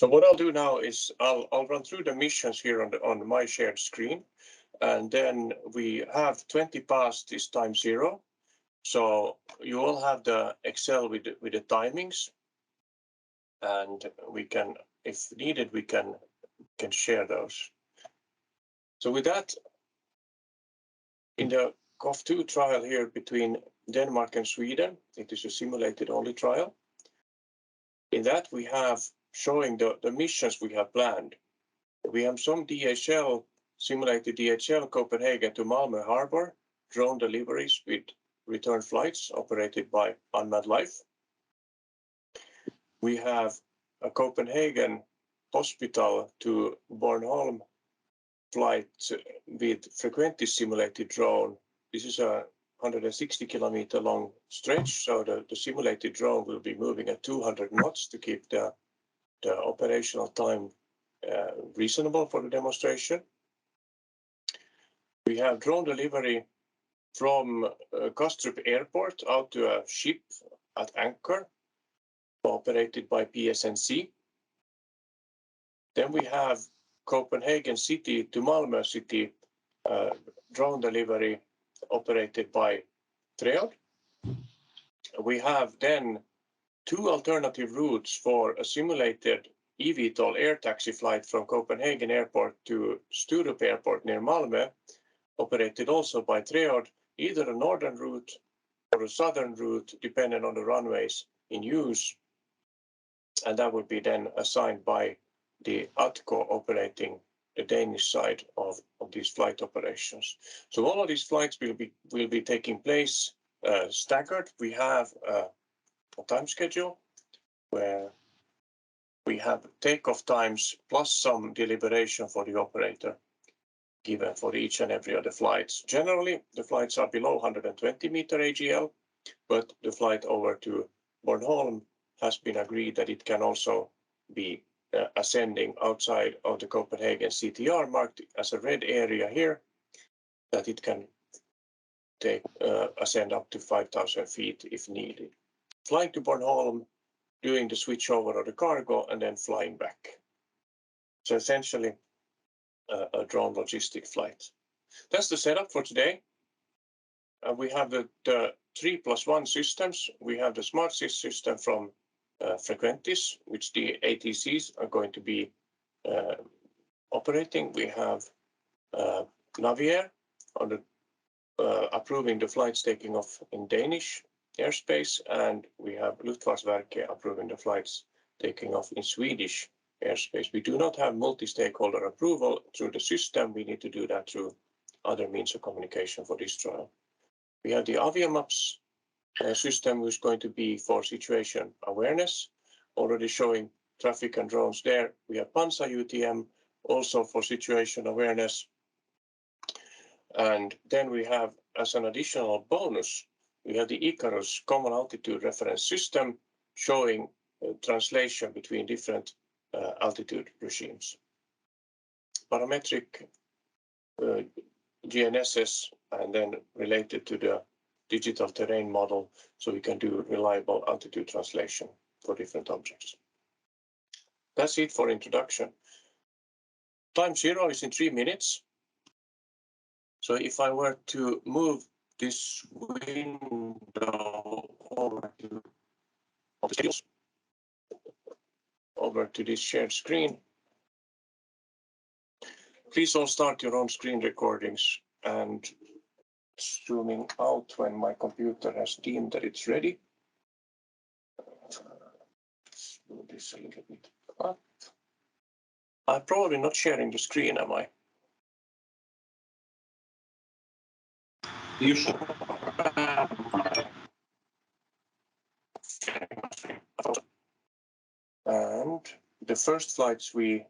So what I'll do now is I'll run through the missions here on my shared screen, and then we have 20 past is time 0. So you all have the Excel with the timings, and we can, if needed, we can share those. So with that, in the GOF 2 trial here between Denmark and Sweden, it is a simulated only trial. In that we have showing the missions we have planned. We have some DHL, simulated DHL Copenhagen to Malmö harbor, drone deliveries with return flights operated by Unmanned Life. We have a Copenhagen hospital to Bornholm flight with frequency simulated drone. This is a 160 kilometer long stretch, so the simulated drone will be moving at 200 knots to keep the operational time reasonable for the demonstration. We have drone delivery from Kastrup Airport out to a ship at anchor, operated by PSNC. Then we have Copenhagen City to Malmö City drone delivery operated by Treod. We have then 2 alternative routes for a simulated eVTOL air taxi flight from Copenhagen Airport to Sturup Airport near Malmö, operated also by Treod, either a northern route or a southern route, depending on the runways in use. And that would be then assigned by the ATCO operating the Danish side of these flight operations. So all of these flights will be taking place staggered. We have a time schedule where we have takeoff times plus some deliberation for the operator given for each and every other flights. Generally, the flights are below 120 meter AGL, but the flight over to Bornholm has been agreed that it can also be ascending outside of the Copenhagen CTR, marked as a red area here, that it can take ascend up to 5,000 feet if needed. Flying to Bornholm, doing the switch over of the cargo, and then flying back. So essentially a drone logistic flight. That's the setup for today. We have the 3+1 systems. We have the Smart Sys system from Frequentis, which the ATCs are going to be operating. We have Naviair on the approving the flights taking off in Danish airspace, and we have Luftfartsverket approving the flights taking off in Swedish airspace. We do not have multi-stakeholder approval through the system. We need to do that through other means of communication for this trial. We have the Aviamaps system, which is going to be for situation awareness, already showing traffic and drones there. We have Pansa UTM, also for situation awareness. And then we have, as an additional bonus, we have the Icarus Common Altitude Reference System, showing translation between different altitude regimes. Parametric GNSS, and then related to the digital terrain model, so we can do reliable altitude translation for different objects. That's it for introduction. Time 0 is in 3 minutes. So if I were to move this window over to this shared screen, please all start your own screen recordings, and zooming out when my computer has deemed that it's ready. Let's move this a little bit up. I'm probably not sharing the screen, am I? You should. And the first flights we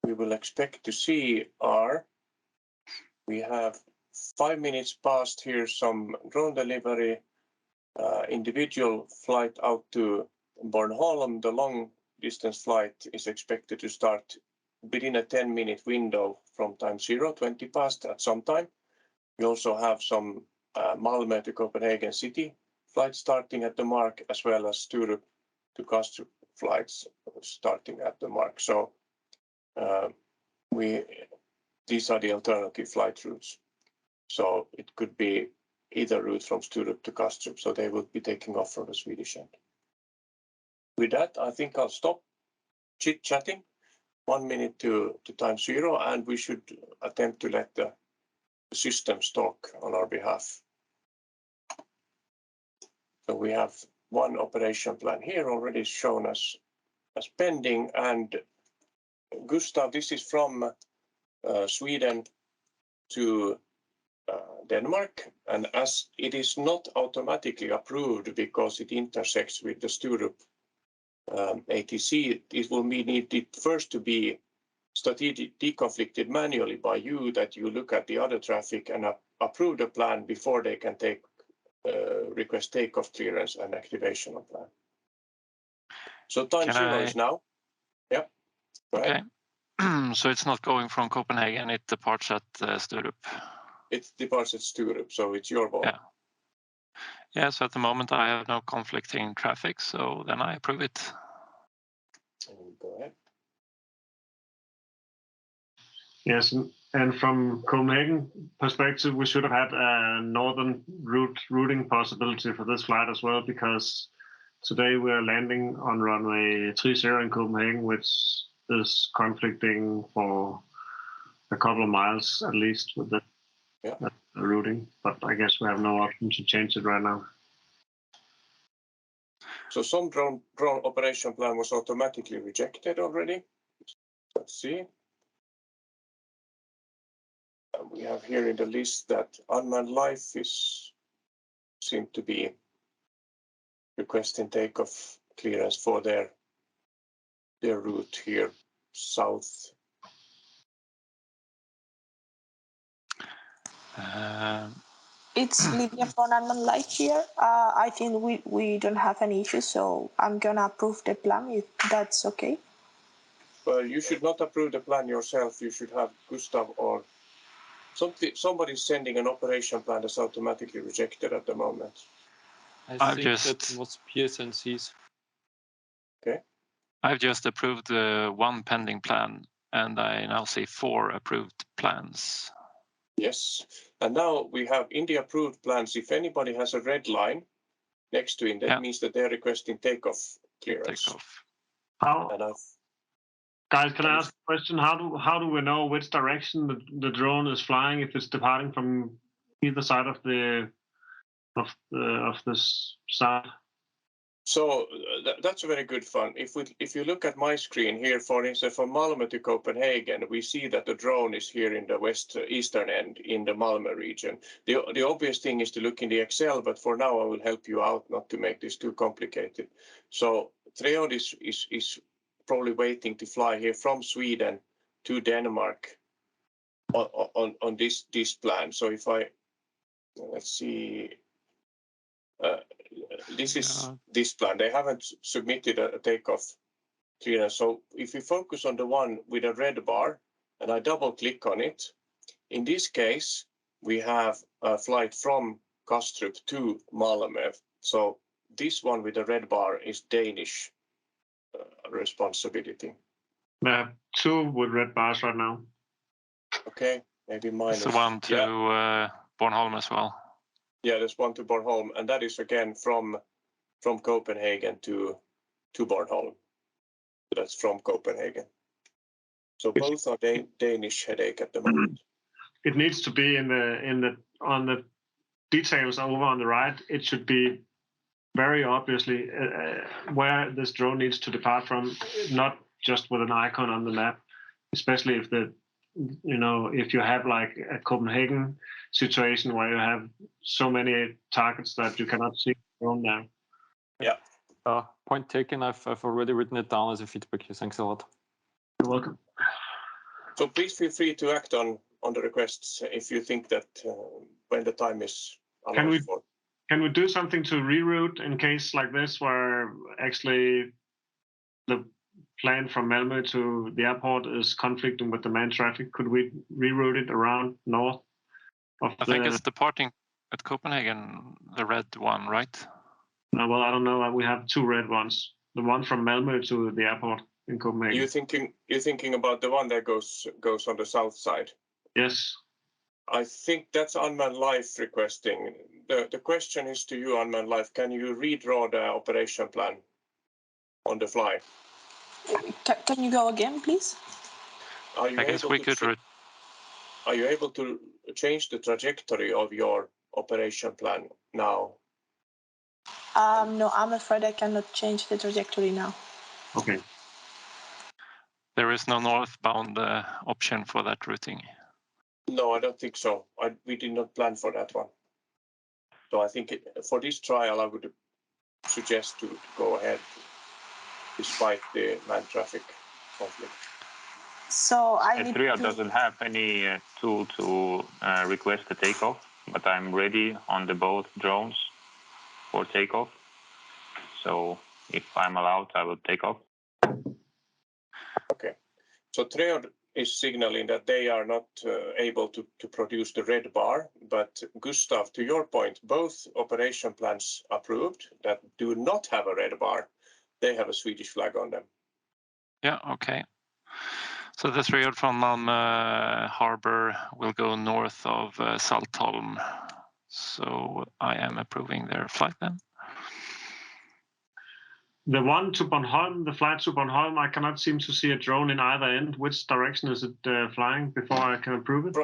will expect to see are, we have 5 minutes past here, some drone delivery, individual flight out to Bornholm. The long distance flight is expected to start within a 10-minute window from time 0, 20 past at some time. We also have some Malmö to Copenhagen City flights starting at the mark, as well as Sturup to Kastrup flights starting at the mark. So these are the alternative flight routes. So it could be either route from Sturup to Kastrup. So they will be taking off from the Swedish end. With that, I think I'll stop chit-chatting. 1 minute to time zero, and we should attempt to let the systems talk on our behalf. So we have one operation plan here already shown as pending, and Gustav, this is from Sweden to Denmark, and as it is not automatically approved because it intersects with the Sturup ATC, it will need it first to be strategic deconflicted manually by you, that you look at the other traffic and approve the plan before they can request takeoff clearance and activation of plan. So time zero is now. Yeah. Okay. So it's not going from Copenhagen, it departs at Sturup. It departs at Sturup, so it's your ball. Yeah. Yeah, so at the moment I have no conflicting traffic, so then I approve it. Go ahead. Yes, and from Copenhagen perspective, we should have had a northern routing possibility for this flight as well, because today we're landing on runway 30 in Copenhagen, which is conflicting for a couple of miles at least with the routing. But I guess we have no option to change it right now. So some drone operation plan was automatically rejected already. Let's see. And we have here in the list that unmanned life seem to be requesting takeoff clearance for their route here south. It's Lydia from unmanned life here. I think we don't have any issues, so I'm gonna approve the plan if that's okay. Well, you should not approve the plan yourself. You should have Gustav or somebody sending an operation plan that's automatically rejected at the moment. I think that was PSNC's. Okay. I've just approved one pending plan, and I now see 4 approved plans. Yes, and now we have in the approved plans, if anybody has a red line next to it, that means that they're requesting takeoff clearance. Guys, can I ask a question? How do we know which direction the drone is flying if it's departing from either side of this side? So that's a very good fun. If you look at my screen here, for instance, from Malmö to Copenhagen, we see that the drone is here in the eastern end in the Malmö region. The obvious thing is to look in the Excel, but for now I will help you out not to make this too complicated. So Treod is probably waiting to fly here from Sweden to Denmark on this plan. So if let's see. This is this plan. They haven't submitted a takeoff clearance. So if we focus on the one with a red bar and I double click on it, in this case, we have a flight from Kastrup to Malmö. So this one with the red bar is Danish responsibility. We have 2 with red bars right now. Okay, maybe minus. It's the one to Bornholm as well. Yeah, there's one to Bornholm, and that is again from Copenhagen to Bornholm. That's from Copenhagen. So both are Danish headache at the moment. It needs to be on the details over on the right. It should be very obviously where this drone needs to depart from, not just with an icon on the map. Especially if if you have like a Copenhagen situation where you have so many targets that you cannot see from there. Yeah. Point taken. I've already written it down as a feedback. Thanks a lot. You're welcome. So please feel free to act on the requests if you think that when the time is allowed for. Can we do something to reroute in case like this where actually the plan from Malmö to the airport is conflicting with the main traffic? Could we reroute it around north of I think it's departing at Copenhagen, the red one, right? Well, I don't know. We have 2 red ones. the one from Malmö to the airport in Copenhagen. You're thinking about the one that goes on the south side? Yes. I think that's unmanned life requesting. The question is to you, unmanned life, can you redraw the operation plan on the fly? Can you go again, please? Are you I guess able we to could. Are you able to change the trajectory of your operation plan now? No, I'm afraid I cannot change the trajectory now. Okay. There is no northbound option for that routing. No, I don't think so. We did not plan for that one. So I think for this trial, I would suggest to go ahead despite the land traffic conflict. So I need Trial to... doesn't have any tool to request a takeoff, but I'm ready on the both drones for takeoff. So if I'm allowed, I will take off. Okay. So Triod is signaling that they are not able to produce the red bar, but Gustav, to your point, both operation plans approved that do not have a red bar, they have a Swedish flag on them. Yeah, okay. So the Triod from Malmö Harbor will go north of Saltholm. So I am approving their flight then. The one to Bornholm, the flight to Bornholm, I cannot seem to see a drone in either end. Which direction is it flying before I can approve it?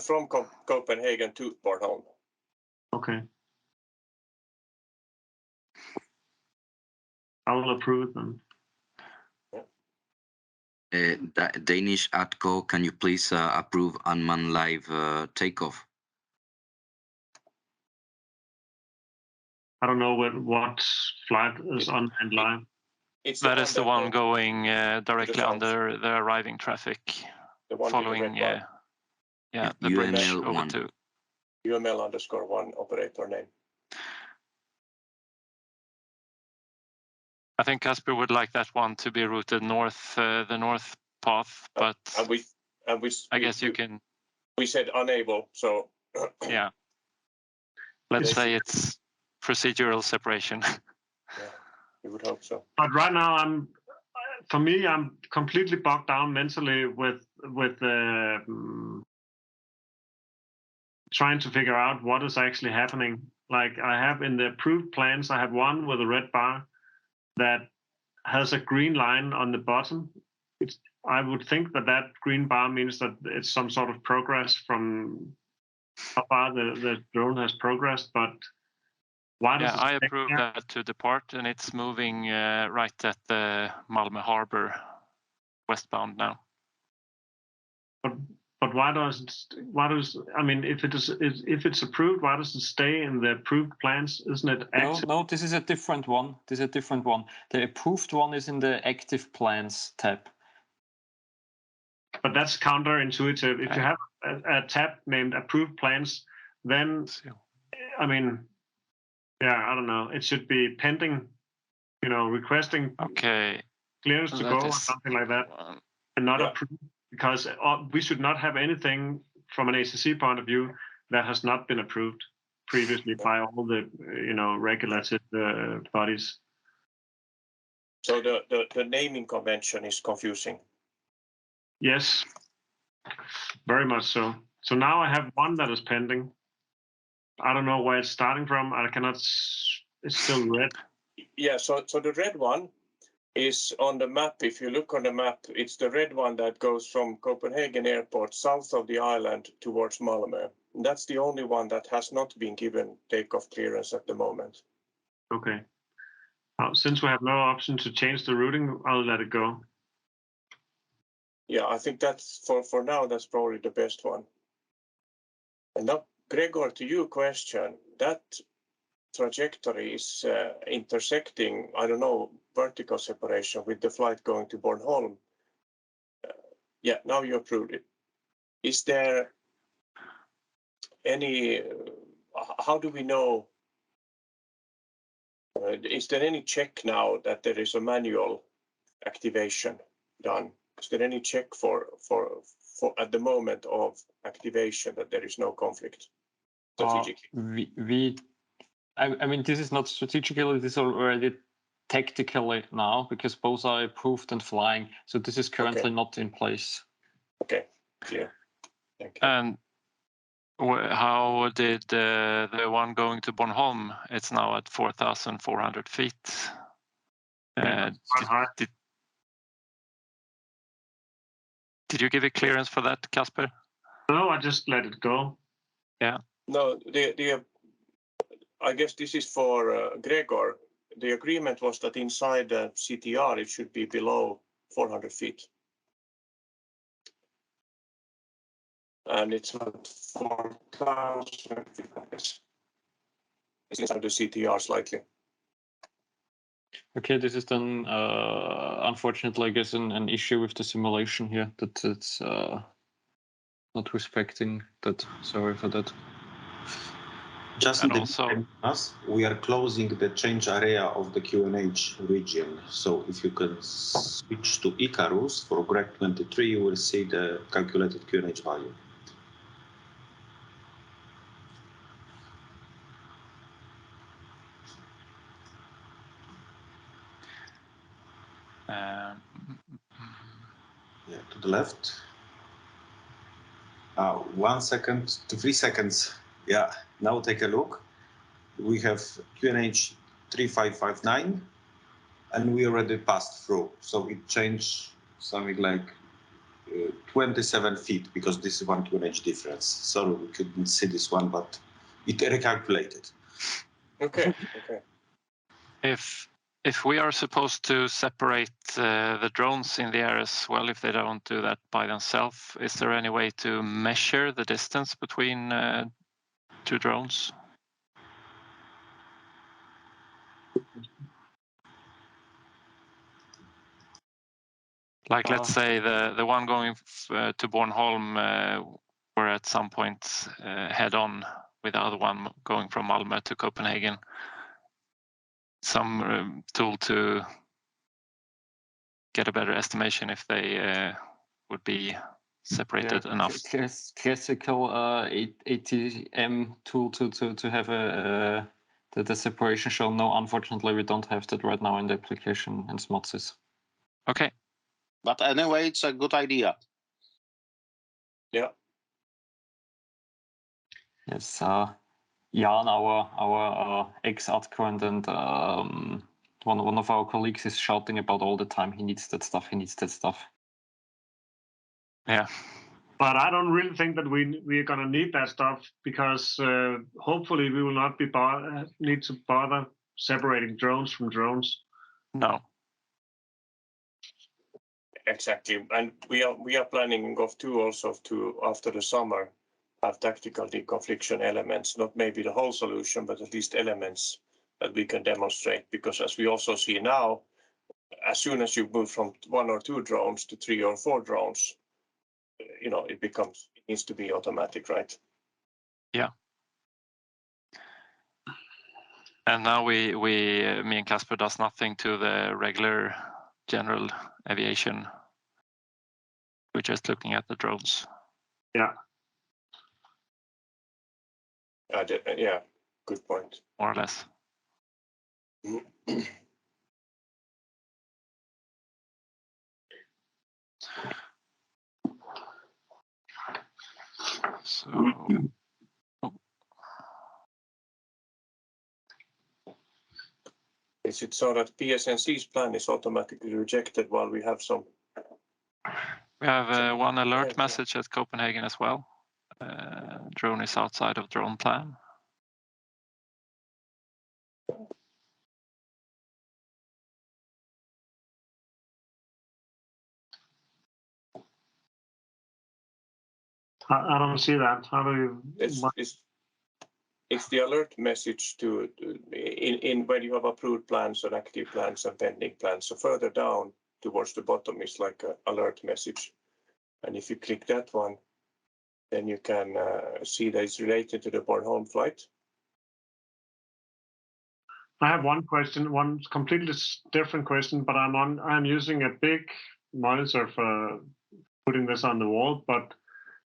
From Copenhagen to Bornholm. Okay. I will approve it then. Danish ATCO, can you please approve unmanned live takeoff? I don't know what flight is unmanned live. That is the one going directly under the arriving traffic, following the bridge UML over 1. to UML_1 operator name. I think Casper would like that one to be routed north, the north path, but I guess you can. We said unable, so yeah. Let's say it's procedural separation. Yeah, you would hope so. But right now, I'm completely bogged down mentally with trying to figure out what is actually happening. Like I have in the approved plans, I have one with a red bar that has a green line on the bottom. I would think that green bar means that it's some sort of progress from how far the drone has progressed, but why does I approve that to depart, and it's moving right at the Malmö Harbor westbound now. But why does I mean, if it's approved, why does it stay in the approved plans? Isn't it active? No, this is a different one. The approved one is in the active plans tab. But that's counterintuitive. If you have a tab named approved plans, then I mean, I don't know. It should be pending, requesting clearance to go or something like that, and not approved, because we should not have anything from an ACC point of view that has not been approved previously by all the regulated bodies. So the naming convention is confusing. Yes, very much so. So now I have one that is pending. I don't know where it's starting from. I cannot. It's still red. Yeah. So the red one is on the map. If you look on the map, it's the red one that goes from Copenhagen Airport south of the island towards Malmö. And that's the only one that has not been given takeoff clearance at the moment. Okay. Since we have no option to change the routing, I'll let it go. Yeah, I think that's for now. That's probably the best one. And now, Gregor, to your question, that trajectory is intersecting, I don't know, vertical separation with the flight going to Bornholm. Now you approved it. Is there any, how do we know, is there any check now that there is a manual activation done? Is there any check for at the moment of activation that there is no conflict strategically? I mean, this is not strategically. This is already tactically now because both are approved and flying. So this is currently Okay. not in place. Okay, clear. Thank you. And how did the one going to Bornholm? It's now at 4,400 feet. Quite high. Did you give a clearance for that, Casper? No, I just let it go. No, I guess this is for Gregor. The agreement was that inside the CTR it should be below 400 feet. And it's at 4,000 feet, I guess. It's inside the CTR slightly. Okay, this is then unfortunately, I guess, an issue with the simulation here that it's not respecting that. Sorry for that. Just And in the also- meantime, we are closing the change area of the QNH region. So if you can switch to Icarus for Greg 23, you will see the calculated QNH value. Yeah, to the left. 1 second to 3 seconds. Yeah, now take a look. We have QNH 3559 and we already passed through. So it changed something like 27 feet because this is one QNH difference. Sorry, we couldn't see this one, but it recalculated. Okay, okay. If we are supposed to separate the drones in the air as well, if they don't do that by themselves, is there any way to measure the distance between two drones? Like, let's say the one going to Bornholm were at some point head on with the other one going from Malmö to Copenhagen. Some tool to get a better estimation if they would be separated enough. Classical ATM tool to have the separation shown. No, unfortunately, we don't have that right now in the application in SMOTSIS. Okay. But anyway, it's a good idea. Yeah. Yes, Jan, our ex-ATCO, and one of our colleagues is shouting about all the time. He needs that stuff. He needs that stuff. Yeah. But I don't really think that we're going to need that stuff because hopefully we will not be need to bother separating drones from drones. No. Exactly, and we are planning in GOF 2 also to, after the summer, have tactical deconfliction elements, not maybe the whole solution, but at least elements that we can demonstrate. Because as we also see now, as soon as you move from 1 or 2 drones to 3 or 4 drones, it needs to be automatic, right? Yeah. And now me and Casper does nothing to the regular general aviation. We're just looking at the drones. Yeah. Yeah, good point. More or less. So, Is it so that PSNC's plan is automatically rejected while we have some? we have one alert message at Copenhagen as well. Drone is outside of drone plan. I don't see that. How do you? It's the alert message to in when you have approved plans and active plans and pending plans. So further down towards the bottom is like an alert message, and if you click that one, then you can see that it's related to the Bornholm flight. I have one question, one completely different question, but I'm using a big monitor for putting this on the wall, but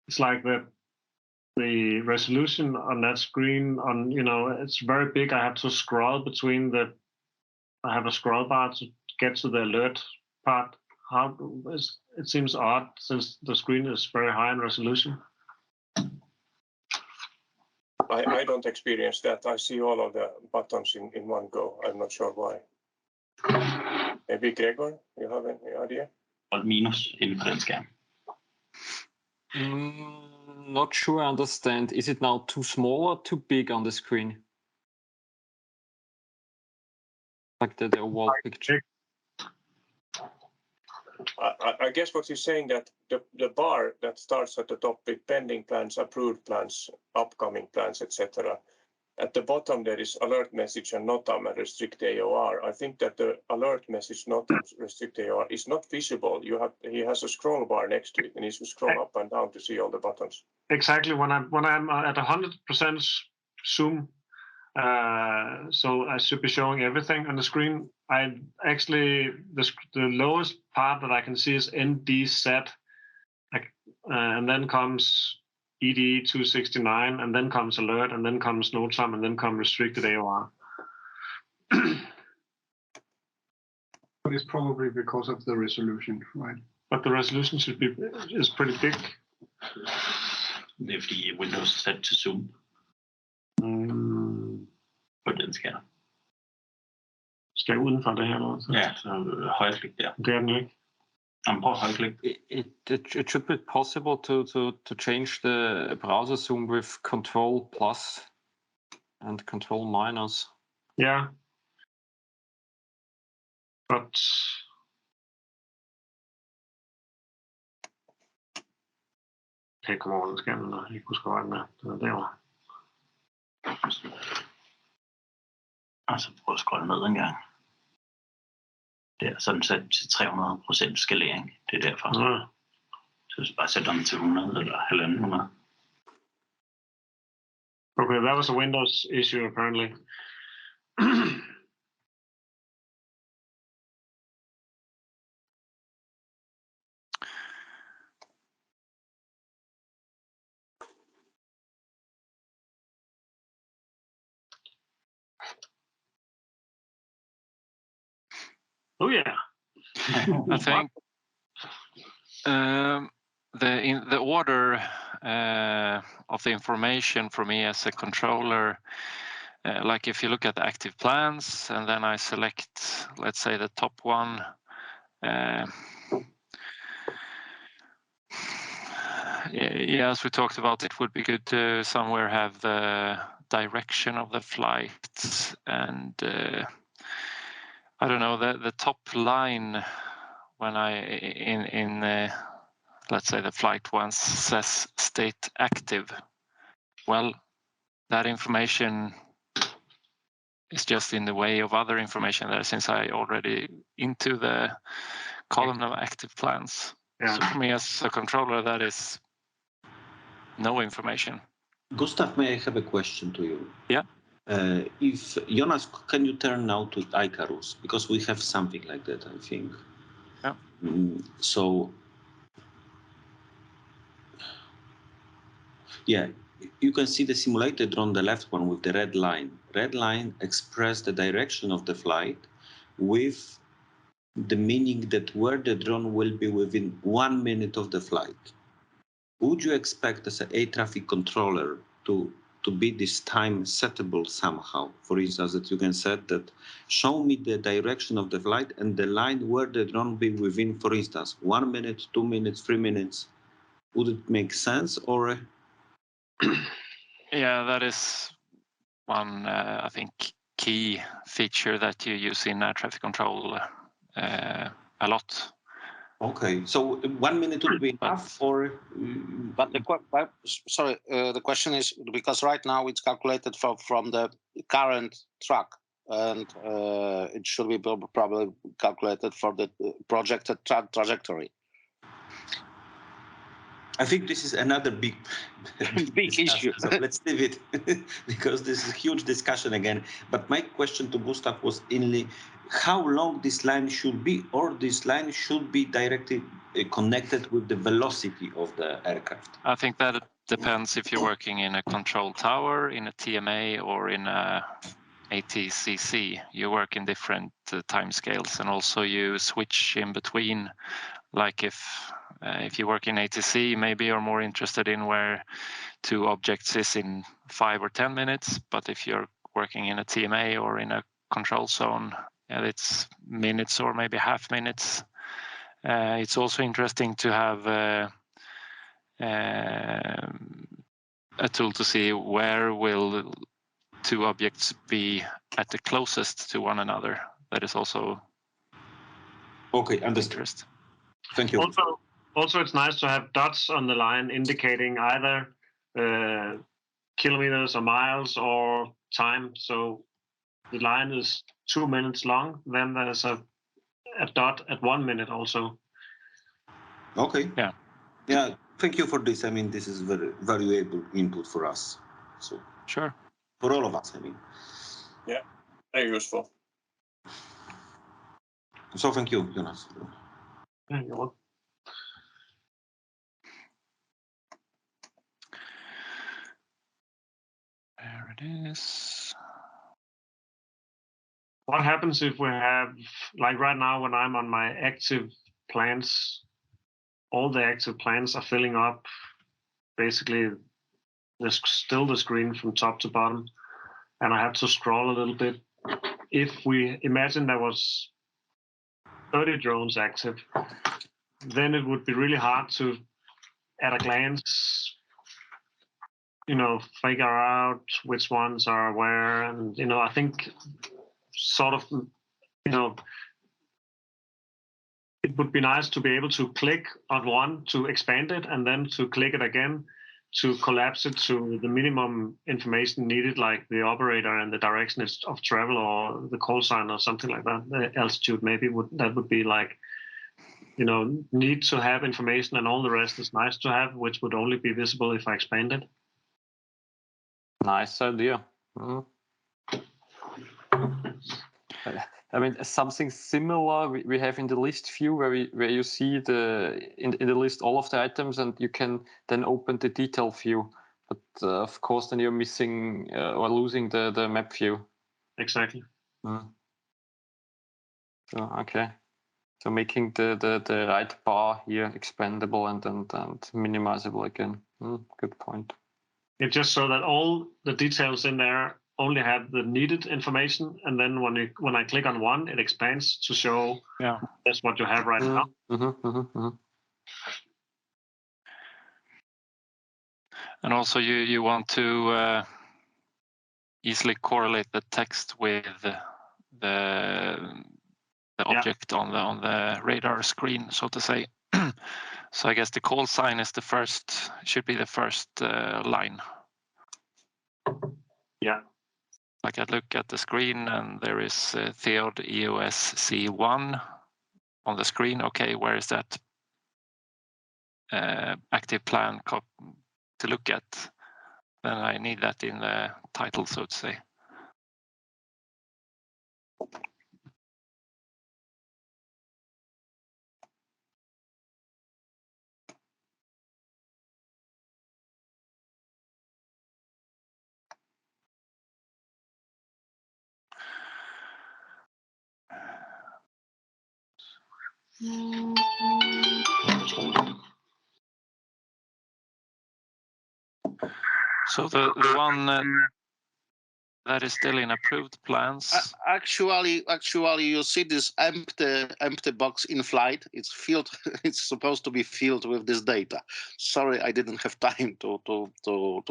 it's like the resolution on that screen it's very big. I have to scroll between the I have a scroll bar to get to the alert part. It seems odd since the screen is very high in resolution. I don't experience that. I see all of the buttons in one go. I'm not sure why. Maybe Gregor, you have any idea? Minus inde på den skærm. Not sure I understand. Is it now too small or too big on the screen? Like the wall picture. I guess what he's saying that the bar that starts at the top with pending plans, approved plans, upcoming plans, etc. At the bottom there is alert message and NOTAM and restrict AOR. I think that the alert message NOTAM restrict AOR is not visible. He has a scroll bar next to it, and you should scroll up and down to see all the buttons. Exactly. When I'm at 100% zoom, so I should be showing everything on the screen. I actually the lowest part that I can see is NDZ, and then comes EDE 269, and then comes alert, and then comes NOTAM, and then comes restricted AOR. But it's probably because of the resolution, right? But the resolution is pretty big. Det fordi Windows er sat til zoom. På den skærm. Skal jeg uden for det her noget? Ja, så højreklik der. Det er den ikke. Jamen, prøv højreklik. It should be possible to change the browser zoom with Control plus and Control minus. Yeah. But okay, come on, skærmen der. Jeg kunne skrive den der. Den er derovre. Altså, prøv at scrolle ned en gang. Det er sådan sat til 300% skalering. Det er derfor. Ja. Så bare sæt den til 100 eller 100. Okay, that was a Windows issue apparently. Oh yeah. I think the order of the information for me as a controller, like if you look at the active plans and then I select, let's say, the top one. Yeah, as we talked about, it would be good to somewhere have the direction of the flight and I don't know, the top line when in let's say the flight once says state active. Well, that information is just in the way of other information there since I already into the column of active plans. Yeah. So for me as a controller, that is no information. Gustav, may I have a question to you? Yeah. If Jonas, can you turn now to Icarus? Because we have something like that, I think. Yeah. So, yeah, you can see the simulated drone, the left one with the red line. Red line expresses the direction of the flight with the meaning that where the drone will be within 1 minute of the flight. Would you expect as an air traffic controller to be this time settable somehow? For instance, that you can set that, show me the direction of the flight and the line where the drone will be within, for instance, 1 minute, 2 minutes, 3 minutes. Would it make sense or? Yeah, that is one, I think, key feature that you use in air traffic control a lot. Okay, so 1 minute would be enough, or? But the question is because right now it's calculated from the current track, and it should be probably calculated for the projected trajectory. I think this is another big issue. So let's leave it because this is a huge discussion again. But my question to Gustav was only how long this line should be, or this line should be directly connected with the velocity of the aircraft. I think that depends if you're working in a control tower, in a TMA, or in a ATCC, you work in different time scales, and also you switch in between. Like if you work in ATC, maybe you're more interested in where two objects is in 5 or 10 minutes. But if you're working in a TMA or in a control zone, it's minutes or maybe half minutes. It's also interesting to have a tool to see where will two objects be at the closest to one another. That is also interest. Thank you. Also, it's nice to have dots on the line indicating either kilometers or miles or time. So the line is 2 minutes long. Then there's a dot at 1 minute also. Okay. Yeah. Yeah. Thank you for this. I mean, this is very valuable input for us. So sure. For all of us, I mean. Yeah, very useful. So thank you, Jonas. Yeah, you're welcome. There it is. What happens if we have, like right now when I'm on my active plans, all the active plans are filling up. Basically, there's still the screen from top to bottom, and I have to scroll a little bit. If we imagine there was 30 drones active, then it would be really hard to, at a glance, figure out which ones are where. And, I think sort of, it would be nice to be able to click on one to expand it and then to click it again to collapse it to the minimum information needed, like the operator and the direction of travel or the call sign or something like that. The altitude maybe that would be like, need to have information, and all the rest is nice to have, which would only be visible if I expand it. Nice idea. I mean, something similar we have in the list view where you see in the list all of the items, and you can then open the detail view. But of course, then you're missing or losing the map view. Exactly. So okay. So making the right bar here expandable and minimizable again. Good point. It's just so that all the details in there only have the needed information, and then when I click on one, it expands to show that's what you have right now. And also you want to easily correlate the text with the object on the radar screen, so to say. So I guess the call sign is should be the first line. Yeah. Like I look at the screen and there is Theod EOS C1 on the screen. Okay, where is that active plan to look at? Then I need that in the title, so to say. So the one that is still in approved plans. Actually, you see this empty box in flight. It's filled. It's supposed to be filled with this data. Sorry, I didn't have time to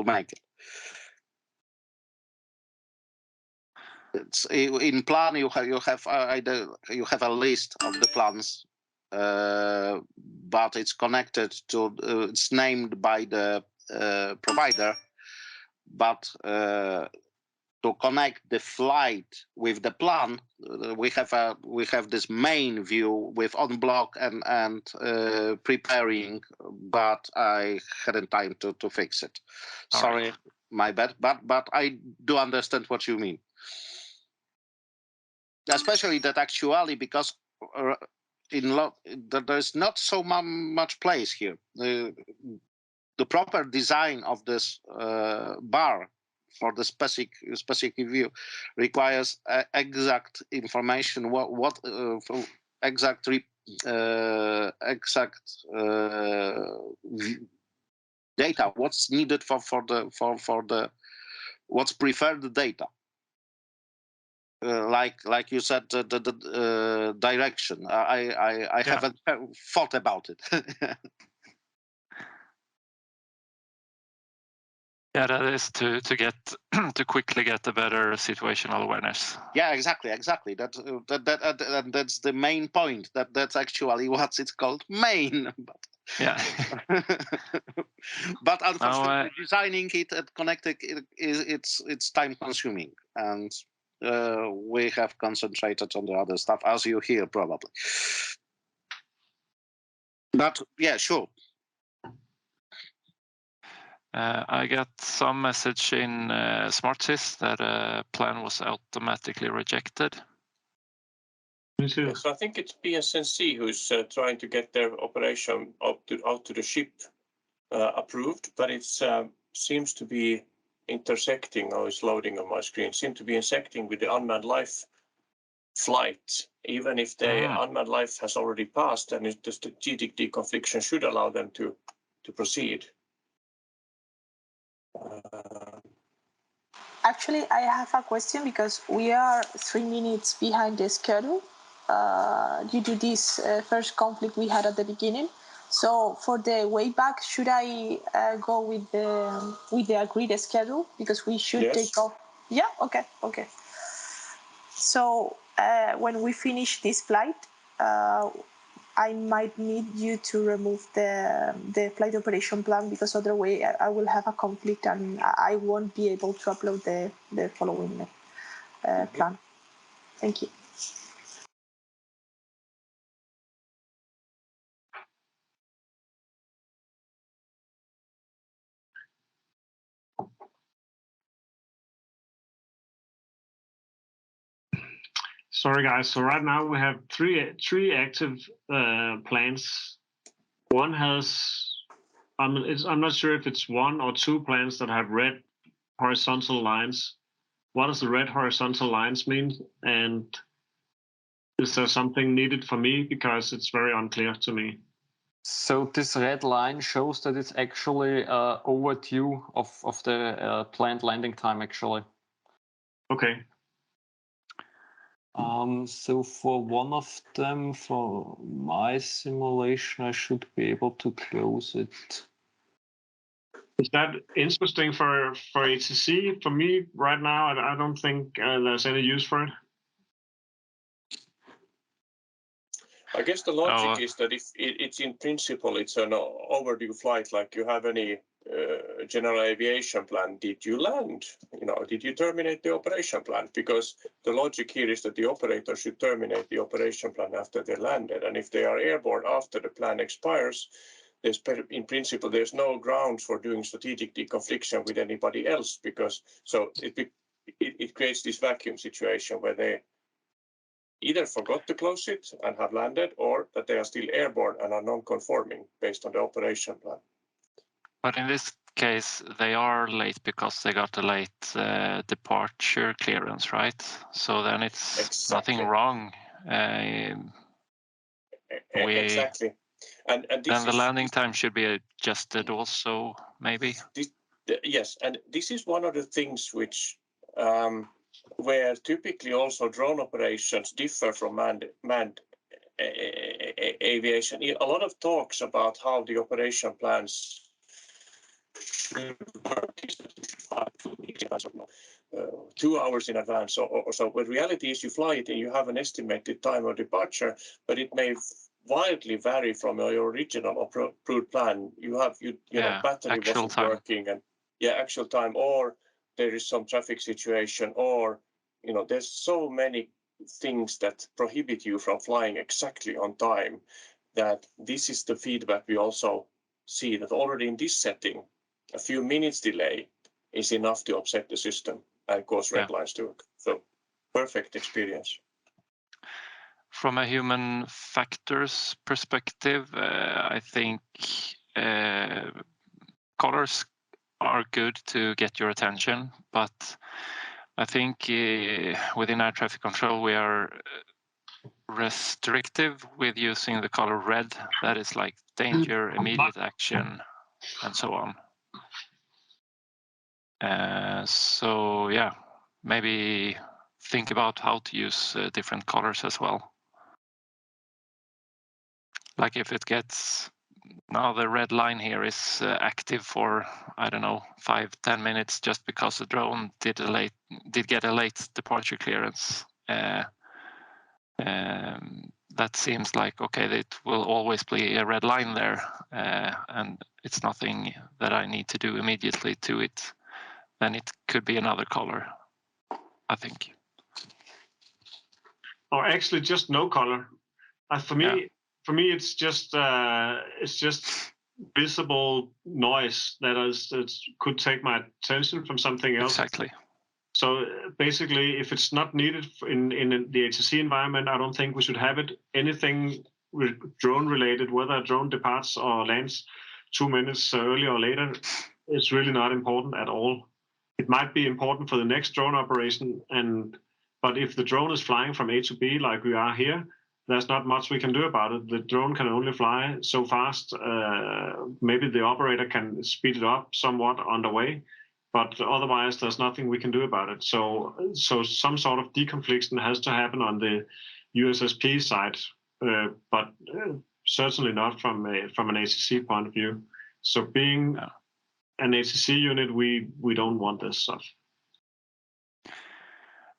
make it. It's in plan. You have a list of the plans, but it's connected to. It's named by the provider, but. To connect the flight with the plan, we have this main view with on block and preparing, but I hadn't time to fix it. Sorry, my bad. But I do understand what you mean. Especially that actually, because there's not so much place here. The proper design of this bar for the specific view requires exact information. What exact data? What's needed for the what's preferred data? Like you said, the direction. I haven't thought about it. Yeah, that is to get to quickly get a better situational awareness. Yeah, exactly. That's the main point. That's actually what it's called, main. But, yeah. But unfortunately, designing it and connecting it's time consuming, and we have concentrated on the other stuff, as you hear probably. But yeah, sure. I got some message in SmartSys that a plan was automatically rejected. So I think it's PSNC who's trying to get their operation out to the ship approved, but it seems to be intersecting. Oh, it's loading on my screen. Seem to be intersecting with the unmanned life flight, even if the unmanned life has already passed, and the strategic deconfliction should allow them to proceed. Actually, I have a question because we are 3 minutes behind the schedule due to this first conflict we had at the beginning. So for the way back, should I go with the agreed schedule, because we should take off? Yeah. Okay. So when we finish this flight, I might need you to remove the flight operation plan, because otherwise I will have a conflict and I won't be able to upload the following plan. Thank you. Sorry, guys. So right now we have three active plans. One has, I'm not sure if it's 1 or 2 plans that have red horizontal lines. What does the red horizontal lines mean? And is there something needed for me? Because it's very unclear to me. So this red line shows that it's actually overdue of the planned landing time, actually. Okay. So for one of them, for my simulation, I should be able to close it. Is that interesting for ATC? For me, right now, I don't think there's any use for it. I guess the logic is that if it's in principle, it's an overdue flight, like you have any general aviation plan. Did you land? Did you terminate the operation plan? Because the logic here is that the operator should terminate the operation plan after they landed. And if they are airborne after the plan expires, in principle, there's no grounds for doing strategic deconfliction with anybody else, because it creates this vacuum situation where they either forgot to close it and have landed, or that they are still airborne and are non-conforming based on the operation plan. But in this case, they are late because they got a late departure clearance, right? So then it's nothing wrong. Exactly. And then the landing time should be adjusted also, maybe? Yes, and this is one of the things which where typically also drone operations differ from manned aviation. A lot of talks about how the operation plans should work is that you should fly 2 hours in advance or so. But reality is you fly it and you have an estimated time of departure, but it may wildly vary from your original approved plan. You have battery wasn't working, and actual time, or there is some traffic situation, or there's so many things that prohibit you from flying exactly on time, that this is the feedback we also see, that already in this setting a few minutes delay is enough to upset the system and cause red lines to work. So perfect experience. From a human factors perspective, I think colors are good to get your attention, but I think within air traffic control we are restrictive with using the color red. That is like danger, immediate action, and so on. So yeah, maybe think about how to use different colors as well. Like if it gets, now the red line here is active for, I don't know, 5-10 minutes just because the drone did get a late departure clearance. That seems like, okay, it will always be a red line there, and it's nothing that I need to do immediately to it. Then it could be another color, I think. Or actually just no color. For me, it's just visible noise that could take my attention from something else. Exactly. So basically, if it's not needed in the HCC environment, I don't think we should have it. Anything drone related, whether a drone departs or lands 2 minutes earlier or later, it's really not important at all. It might be important for the next drone operation, but if the drone is flying from A to B like we are here, there's not much we can do about it. The drone can only fly so fast. Maybe the operator can speed it up somewhat on the way, but otherwise there's nothing we can do about it. So some sort of deconfliction has to happen on the USSP side, but certainly not from an ACC point of view. So being an ACC unit, we don't want this stuff.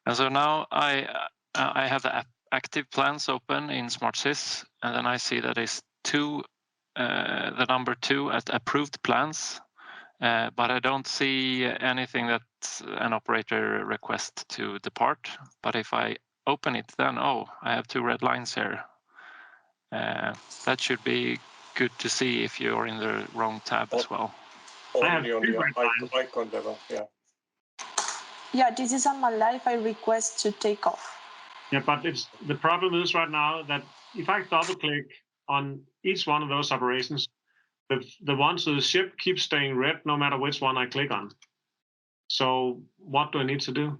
And so now I have the active plans open in SmartSys, and then I see that is the number 2 at approved plans, but I don't see anything that an operator requests to depart. But if I open it, then I have 2 red lines here. That should be good to see if you're in the wrong tab as well. Only on the icon level, yeah. Yeah, this is on my live. I request to take off. Yeah, but the problem is right now that if I double click on each one of those operations, the ones with the ship keep staying red no matter which one I click on. So what do I need to do?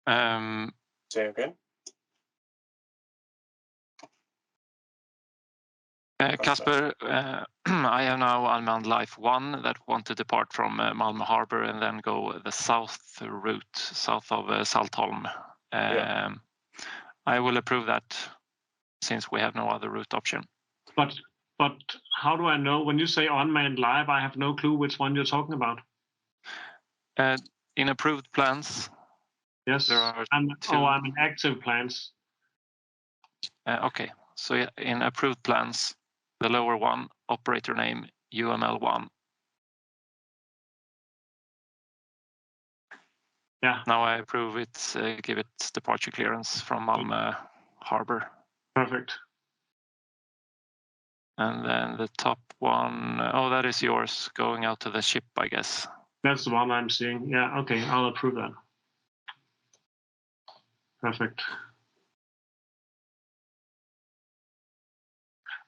Say again. Casper, I have now unmanned Life 1 that want to depart from Malmö Harbor and then go the south route, south of Saltholm. I will approve that since we have no other route option. But how do I know? When you say unmanned live, I have no clue which one you're talking about. In approved plans. Yes, there are I'm in active plans. Okay, so yeah, in approved plans, the lower one, operator name UML1. Yeah. Now I approve it, give it departure clearance from Malmö Harbor. Perfect. And then the top one, that is yours, going out to the ship, I guess. That's the one I'm seeing. Yeah, okay, I'll approve that. Perfect.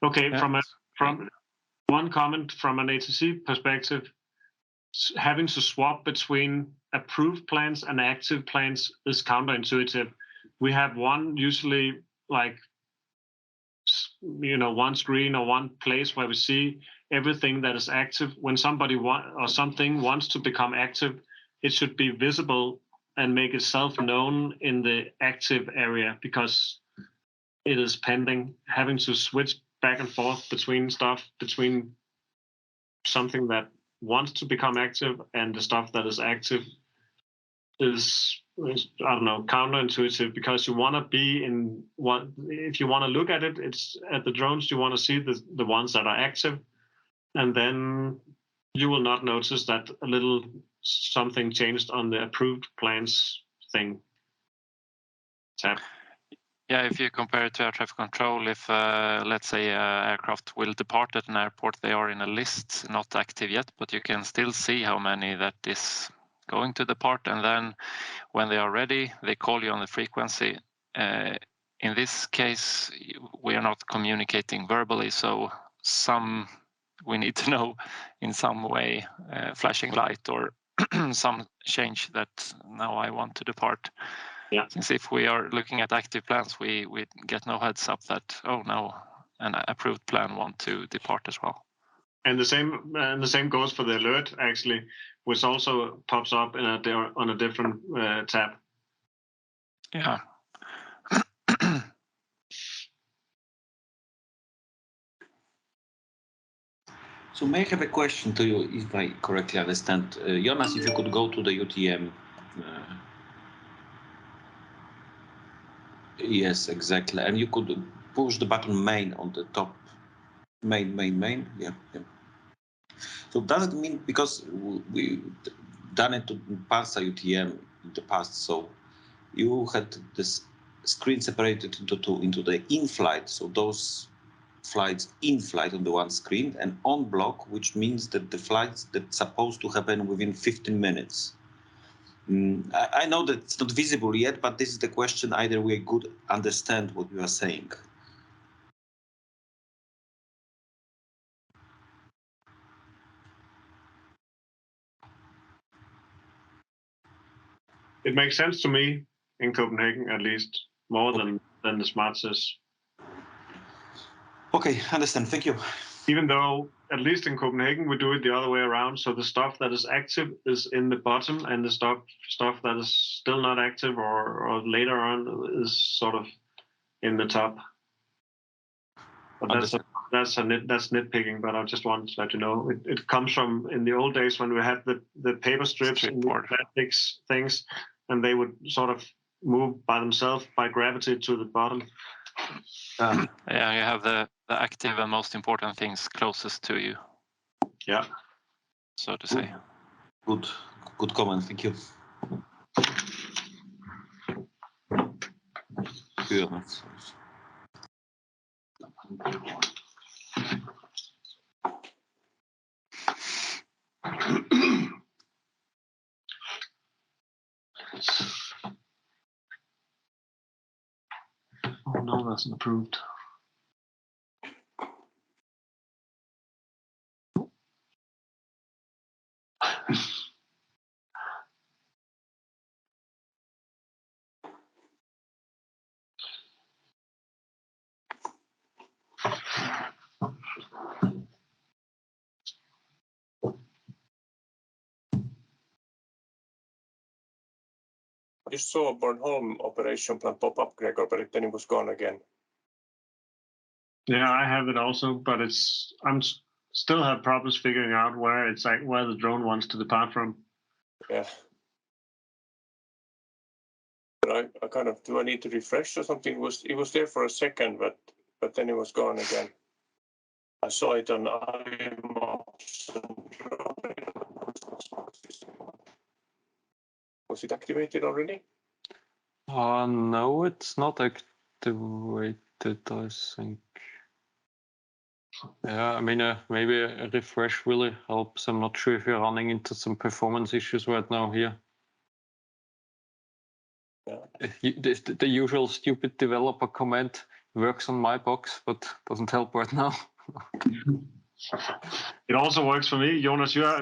Okay, yeah. from one comment from an ATC perspective, having to swap between approved plans and active plans is counterintuitive. We have one usually like, one screen or one place where we see everything that is active. When somebody or something wants to become active, it should be visible and make itself known in the active area because it is pending. Having to switch back and forth between something that wants to become active and the stuff that is active is I don't know, counterintuitive, because you want to be in what, if you want to look at it, it's at the drones, you want to see the ones that are active, and then you will not notice that a little something changed on the approved plans thing tab. Yeah, if you compare it to air traffic control, if let's say aircraft will depart at an airport, they are in a list, not active yet, but you can still see how many that is going to depart, and then when they are ready, they call you on the frequency. In this case, we are not communicating verbally, so some we need to know in some way, flashing light or some change that now I want to depart. Yeah. Since if we are looking at active plans, we get no heads up that, oh, now an approved plan want to depart as well. And the same goes for the alert, actually, which also pops up on a different tab. Yeah. So may I have a question to you, if I correctly understand? Jonas, if you could go to the UTM. Yes, exactly. And you could push the button main on the top. Main. Yeah. So does it mean, because we done it to Pansa UTM in the past, so you had this screen separated into the in-flight, so those flights in flight on the one screen, and on block, which means that the flights that's supposed to happen within 15 minutes. I know that it's not visible yet, but this is the question. Either we could understand what you are saying. It makes sense to me in Copenhagen, at least, more than the smart SES. Okay, understand. Thank you. Even though, at least in Copenhagen, we do it the other way around. So the stuff that is active is in the bottom, and the stuff that is still not active or later on is sort of in the top. But that's nitpicking. But I just wanted to let you know it comes from in the old days when we had the paper strips and the plastics things, and they would sort of move by themselves by gravity to the bottom. Yeah, you have the active and most important things closest to you. Yeah. So to say. Good comment. Thank you. Oh no, that's not approved. I just saw a Bornholm operation plan pop up, Gregor, but then it was gone again. Yeah, I have it also, but I'm still have problems figuring out where the drone wants to depart from. Yeah. But I kind of, do I need to refresh or something? It was there for a second, but then it was gone again. I saw it on IMAPS. Was it activated already? No, it's not activated, I think. Yeah, I mean, maybe a refresh really helps. I'm not sure if you're running into some performance issues right now here. Yeah. The usual stupid developer comment works on my box, but doesn't help right now. It also works for me. Jonas, your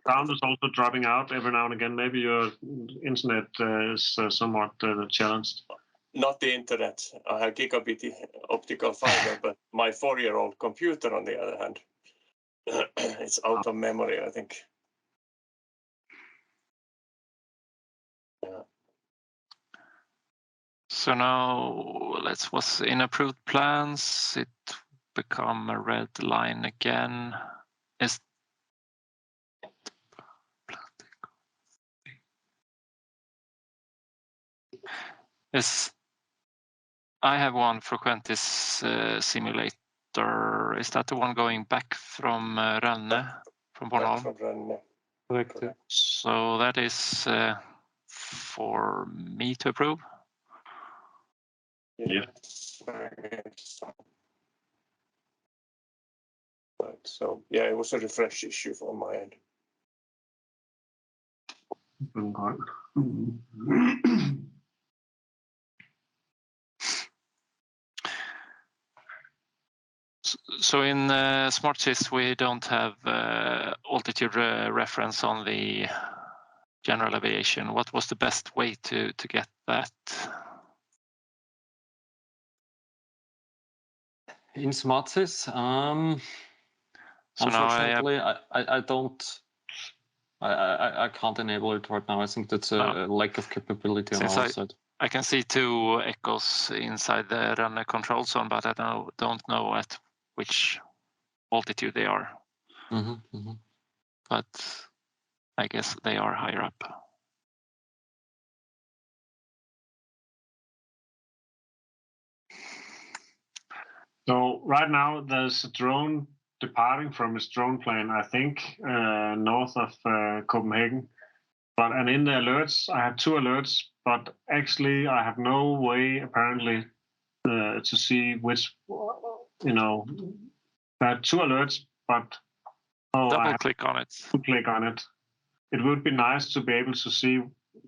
sound is also dropping out every now and again. Maybe your internet is somewhat challenged. Not the internet. I have gigabit optical fiber, but my 4-year-old computer, on the other hand, it's out of memory, I think. Yeah. So now what's in approved plans? It become a red line again. I have one Frequentis simulator. Is that the one going back from Rönne, from Bornholm? From Rönne. Correct. So that is for me to approve? Yeah. Right, so yeah, it was a refresh issue from my end. So in SmartSys, we don't have altitude reference on the general aviation. What was the best way to get that? In SmartSys, So now unfortunately, I don't. I can't enable it right now. I think that's a lack of capability on our side. I can see 2 echoes inside the runner control zone, but I don't know at which altitude they are. But I guess they are higher up. So right now there's a drone departing from its drone plane, I think, north of Copenhagen. And in the alerts, I have 2 alerts, but actually I have no way apparently to see which, I have 2 alerts, but double click on it. Click on it. It would be nice to be able to see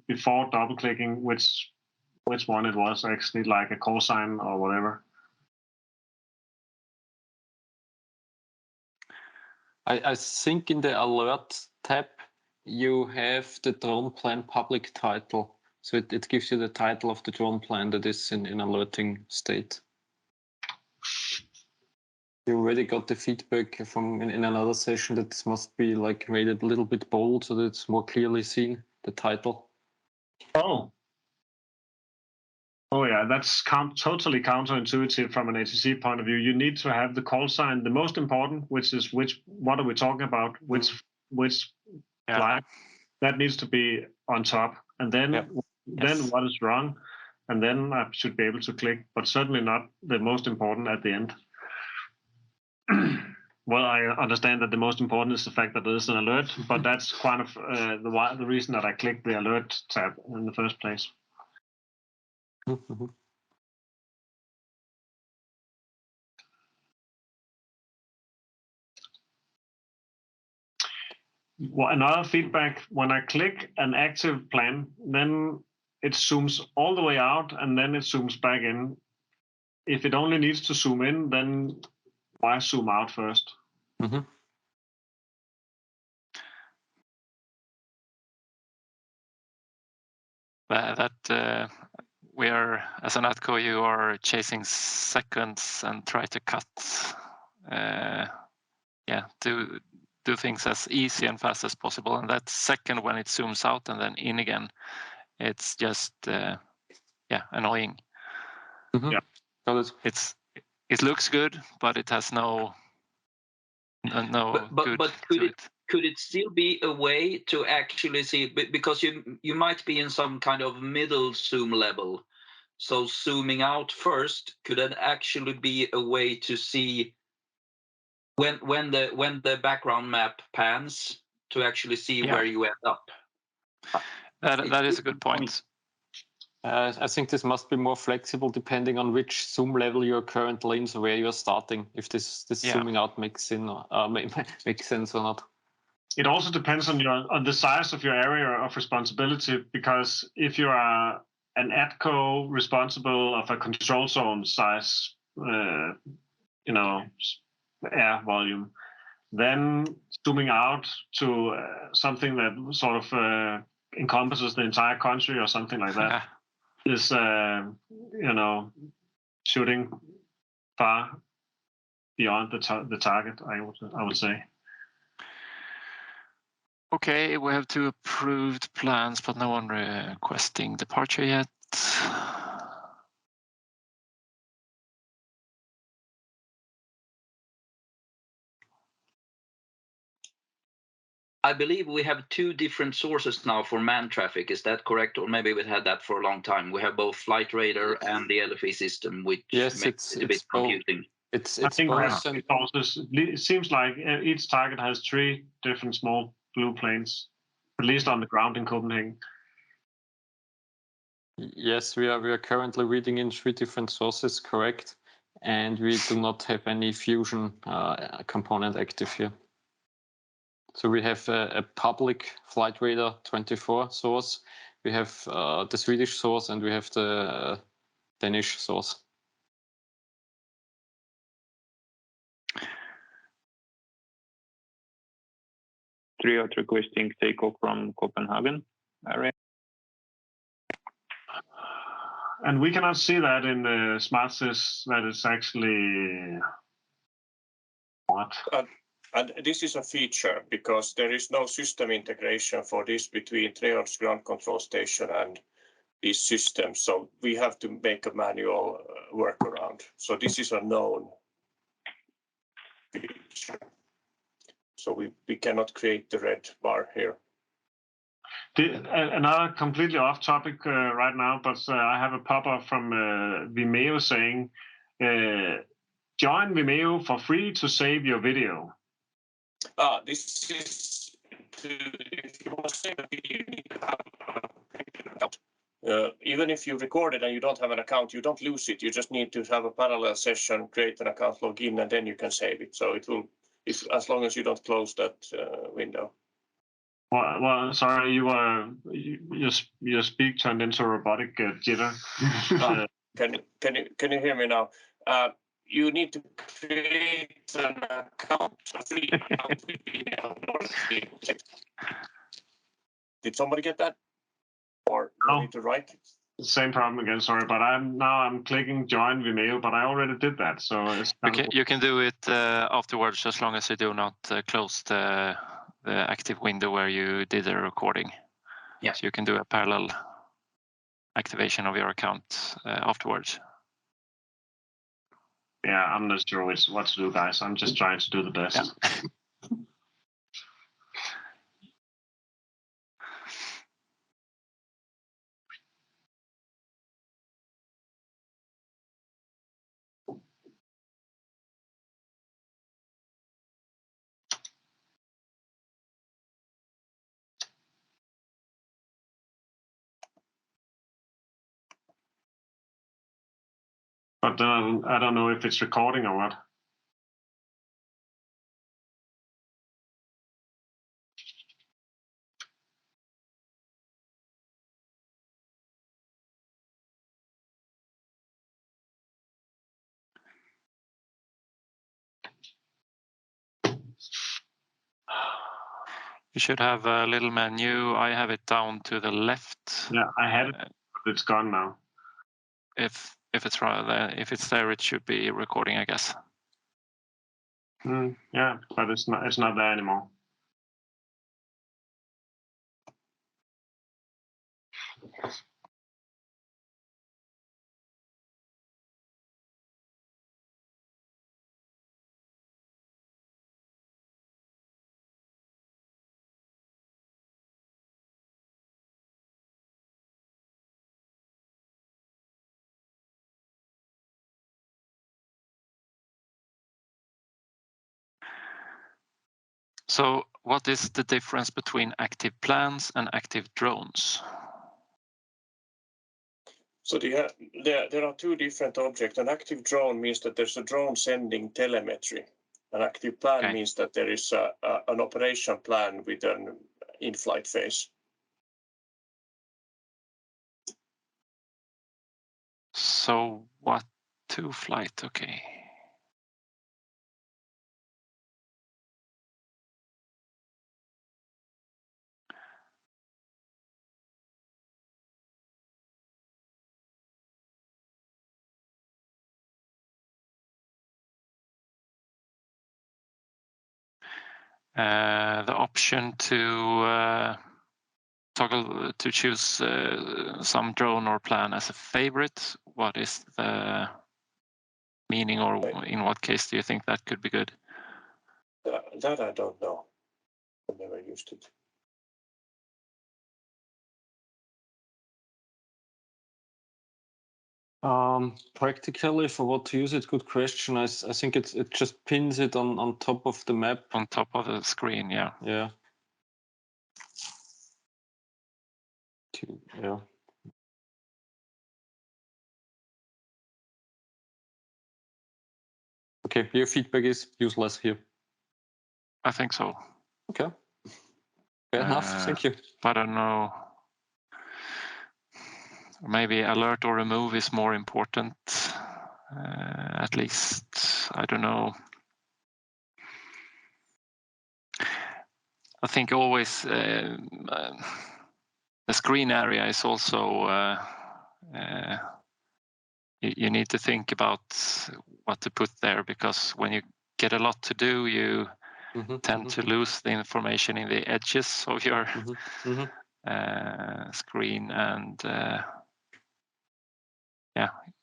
before double clicking which one it was actually, like a call sign or whatever. I think in the alert tab you have the drone plan public title, so it gives you the title of the drone plan that is in alerting state. You already got the feedback from in another session that this must be like made a little bit bold so that it's more clearly seen, the title. Oh yeah, that's totally counterintuitive from an ATC point of view. You need to have the call sign, the most important, which is what are we talking about? Which flight? That needs to be on top, and then what is wrong, and then I should be able to click, but certainly not the most important at the end. Well, I understand that the most important is the fact that there is an alert, but that's kind of the reason that I clicked the alert tab in the first place. Well, another feedback, when I click an active plan, then it zooms all the way out and then it zooms back in. If it only needs to zoom in, then why zoom out first? That we are, as an ATCO, you are chasing seconds and try to cut, do things as easy and fast as possible. And that second when it zooms out and then in again, it's just annoying. It looks good, but it has no good to it. Could it still be a way to actually see, because you might be in some kind of middle zoom level, so zooming out first, could it actually be a way to see when the background map pans to actually see where you end up? That is a good point. I think this must be more flexible depending on which zoom level you're currently in, so where you're starting, if this zooming out makes sense or not. It also depends on the size of your area of responsibility, because if you are an ATCO responsible of a control zone size, air volume, then zooming out to something that sort of encompasses the entire country or something like that is, shooting far beyond the target, I would say. Okay, we have 2 approved plans, but no one requesting departure yet. I believe we have 2 different sources now for manned traffic. Is that correct? Or maybe we've had that for a long time. We have both flight radar and the LFE system, which makes it a bit confusing. I think we have 3 sources. It seems like each target has 3 different small blue planes, at least on the ground in Copenhagen. Yes, we are currently reading in 3 different sources, correct, and we do not have any fusion component active here. So we have a public flight radar 24 source, we have the Swedish source, and we have the Danish source. triage requesting takeoff from Copenhagen area. And we cannot see that in the SmartSys that it's actually what? And this is a feature because there is no system integration for this between triage ground control station and these systems. So we have to make a manual workaround. So this is a known feature. So we cannot create the red bar here. Another completely off topic right now, but I have a pop-up from Vimeo saying, join Vimeo for free to save your video. This is if you want to save a video, you need to have an account. Even if you record it and you don't have an account, you don't lose it. You just need to have a parallel session, create an account, log in, and then you can save it. So it will, as long as you don't close that window. Well, sorry, your speak turned into a robotic jitter. Can you hear me now? You need to create an account, a free account with Vimeo. Did somebody get that? Or no. You need to write it? Same problem again, sorry, but I'm clicking join Vimeo, but I already did that, so it's you can do it afterwards as long as you do not close the active window where you did the recording. Yeah. So you can do a parallel activation of your account afterwards. Yeah, I'm not sure what to do, guys. I'm just trying to do the best. Yeah. But I don't know if it's recording or what. You should have a little menu. I have it down to the left. Yeah, I had it, but it's gone now. If it's there, it should be recording, I guess. Yeah, but it's not there anymore. So what is the difference between active plans and active drones? So there are two different objects. An active drone means that there's a drone sending telemetry. An active plan means that there is an operation plan with an in-flight phase. So what to flight? Okay. The option to toggle to choose some drone or plan as a favorite. What is the meaning, or in what case do you think that could be good? That I don't know. I've never used it. Practically, for what to use it, good question. I think it just pins it on top of the map. On top of the screen, yeah. Yeah. Yeah. Okay, your feedback is useless here. I think so. Okay. Fair enough, thank you. I don't know. Maybe alert or remove is more important. At least, I don't know. I think always the screen area is also you need to think about what to put there, because when you get a lot to do, you tend to lose the information in the edges of your screen, and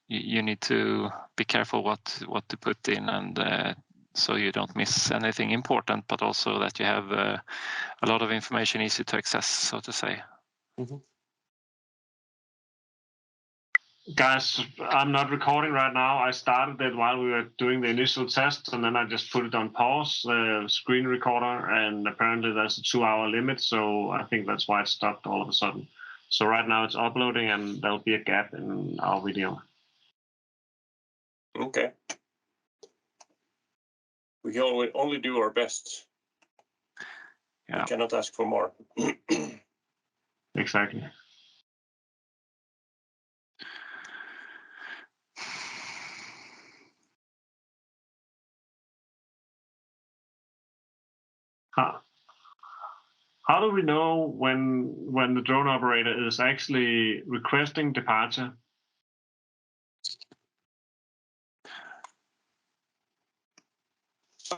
you need to be careful what to put in, and so you don't miss anything important, but also that you have a lot of information easy to access, so to say. Guys, I'm not recording right now. I started it while we were doing the initial tests, and then I just put it on pause, the screen recorder, and apparently there's a 2-hour limit, so I think that's why it stopped all of a sudden. So right now it's uploading, and there'll be a gap in our video. Okay. We can only do our best. Yeah. We cannot ask for more. Exactly. How do we know when the drone operator is actually requesting departure?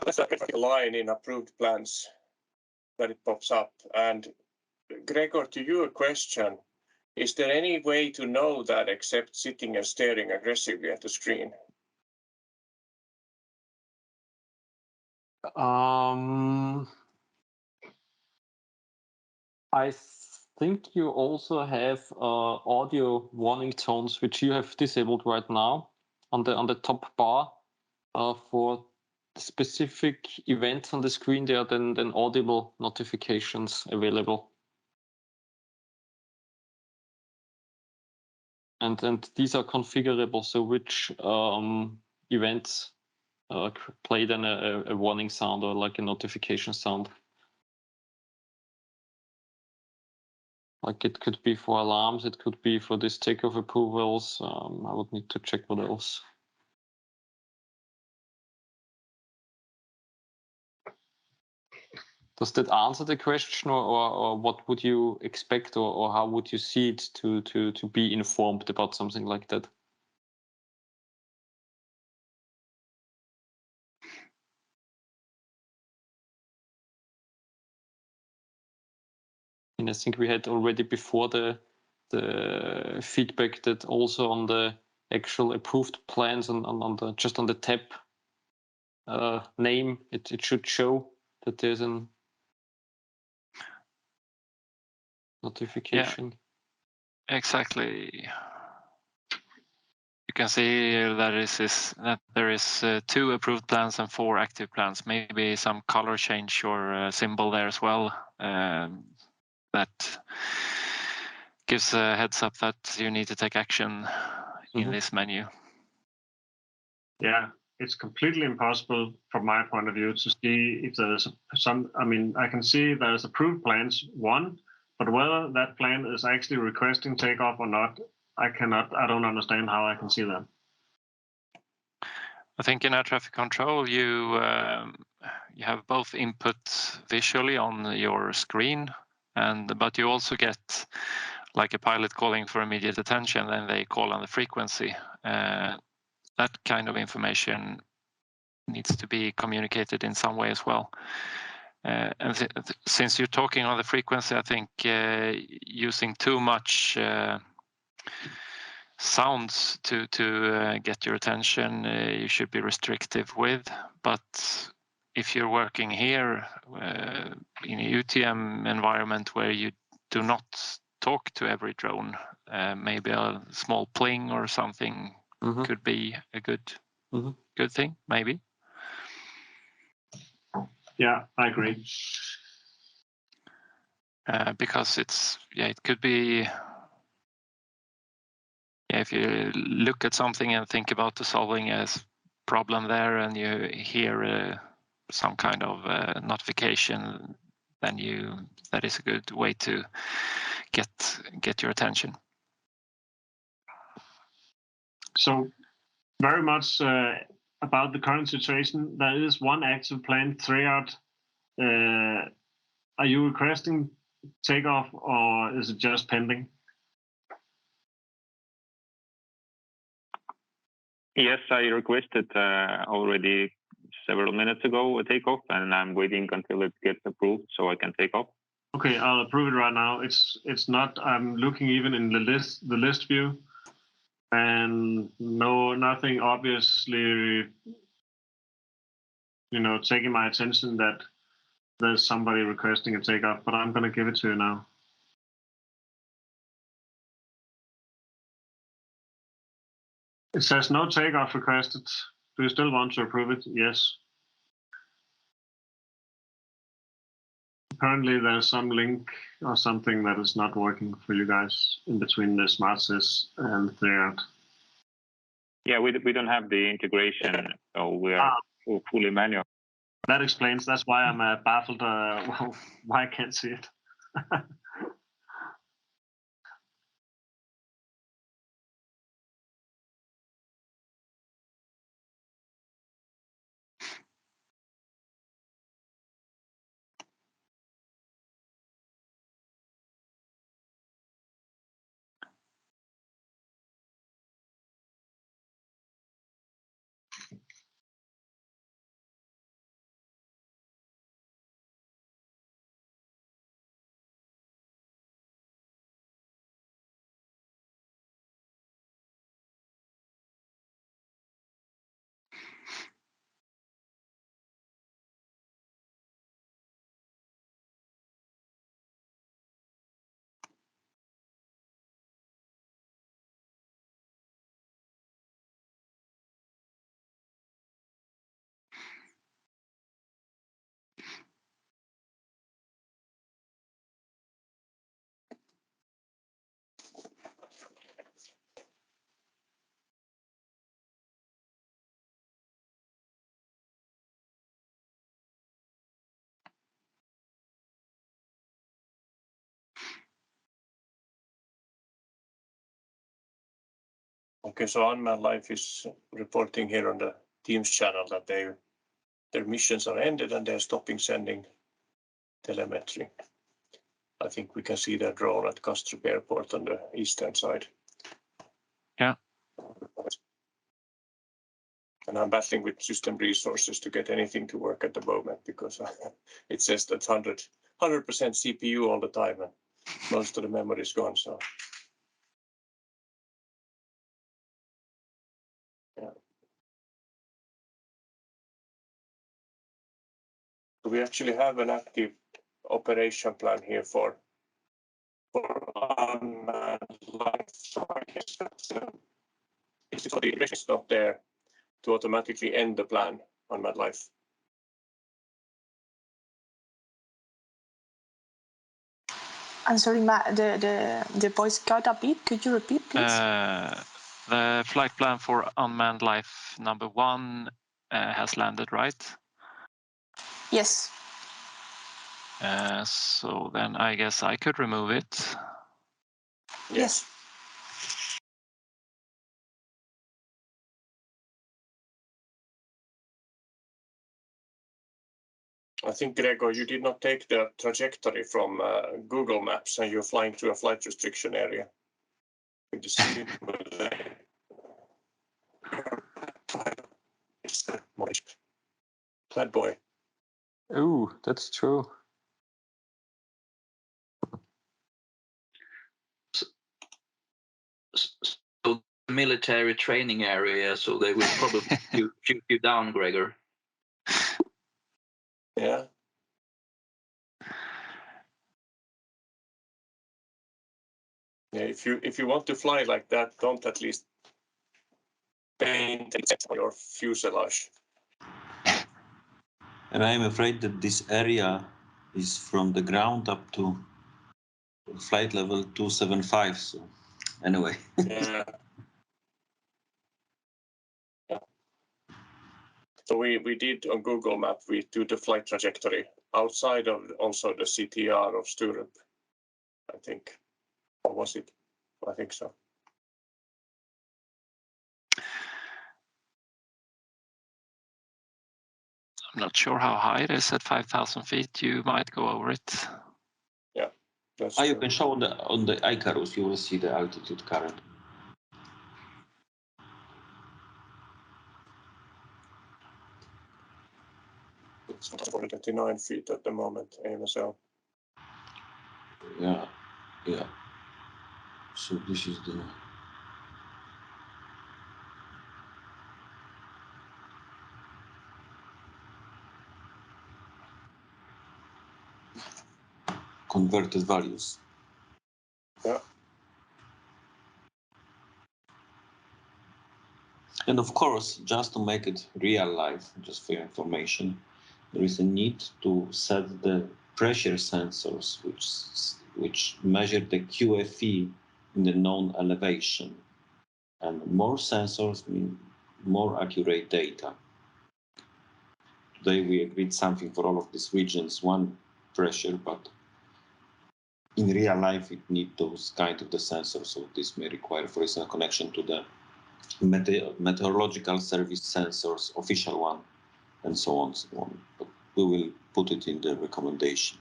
There's a line in approved plans that it pops up. And Gregor, to you a question. Is there any way to know that except sitting and staring aggressively at the screen? I think you also have audio warning tones, which you have disabled right now on the top bar for specific events on the screen. There are then audible notifications available. And these are configurable, so which events play then a warning sound or like a notification sound. Like it could be for alarms, it could be for these takeoff approvals. I would need to check what else. Does that answer the question, or what would you expect, or how would you see it to be informed about something like that? And I think we had already before the feedback that also on the actual approved plans on the just on the tab name, it should show that there's an notification. Yeah, exactly. You can see that there is 2 approved plans and 4 active plans. Maybe some color change or symbol there as well. That gives a heads up that you need to take action in this menu. Yeah, it's completely impossible from my point of view to see if there's some. I mean, I can see there's approved plans 1, but whether that plan is actually requesting takeoff or not, I don't understand how I can see that. I think in air traffic control, you have both input visually on your screen, but you also get like a pilot calling for immediate attention, and they call on the frequency. That kind of information needs to be communicated in some way as well. And since you're talking on the frequency, I think using too much sounds to get your attention, you should be restrictive with. But if you're working here in a UTM environment where you do not talk to every drone, maybe a small pling or something could be a good thing, maybe. Yeah, I agree. Because it could be. If you look at something and think about solving a problem there, and you hear some kind of notification, then that is a good way to get your attention. So very much about the current situation. There is one active plan throughout are you requesting takeoff or is it just pending? Yes, I requested already several minutes ago a takeoff, and I'm waiting until it gets approved so I can take off. Okay, I'll approve it right now. It's not. I'm looking even in the list view, and nothing obviously, taking my attention that there's somebody requesting a takeoff. But I'm gonna give it to you now. It says no takeoff requested. Do you still want to approve it? Yes. Apparently there's some link or something that is not working for you guys in between the SmartSys and Thread. Yeah, we don't have the integration, so we are fully manual. That explains. That's why I'm baffled. Why I can't see it. Okay, so Unmanned Life is reporting here on the Teams channel that their missions are ended and they're stopping sending telemetry. I think we can see their drone at Kastrup Airport on the eastern side. Yeah. And I'm battling with system resources to get anything to work at the moment because it says that 100% CPU all the time and most of the memory is gone. So yeah. So we actually have an active operation plan here for Unmanned Life. So I guess that's the integration is not there to automatically end the plan on Unmanned Life. I'm sorry, the voice cut a bit. Could you repeat, please? The flight plan for Unmanned Life number 1 has landed, right? Yes. So then I guess I could remove it. Yes. I think, Gregor, you did not take the trajectory from Google Maps and you're flying through a flight restriction area. With the Bad boy. Oh, that's true. So military training area, so they will probably shoot you down, Gregor. Yeah. Yeah, if you want to fly like that, don't at least paint your fuselage. And I'm afraid that this area is from the ground up to flight level 275. So anyway. Yeah. So we did on Google Map, we do the flight trajectory outside of also the CTR of Sturup, I think. Or was it? I think so. I'm not sure how high it is at 5,000 feet. You might go over it. Yeah, that's You true. can show on the Icarus, you will see the altitude current. It's 429 feet at the moment, AMSL. Yeah, yeah. So this is the converted values. Yeah. And of course, just to make it real life, just for your information, there is a need to set the pressure sensors which measure the QFE in the known elevation. And more sensors mean more accurate data. Today we agreed something for all of these regions, one pressure, but in real life it needs those kind of the sensors. So this may require, for instance, a connection to the meteorological service sensors, official one, and so on, so on. But we will put it in the recommendation.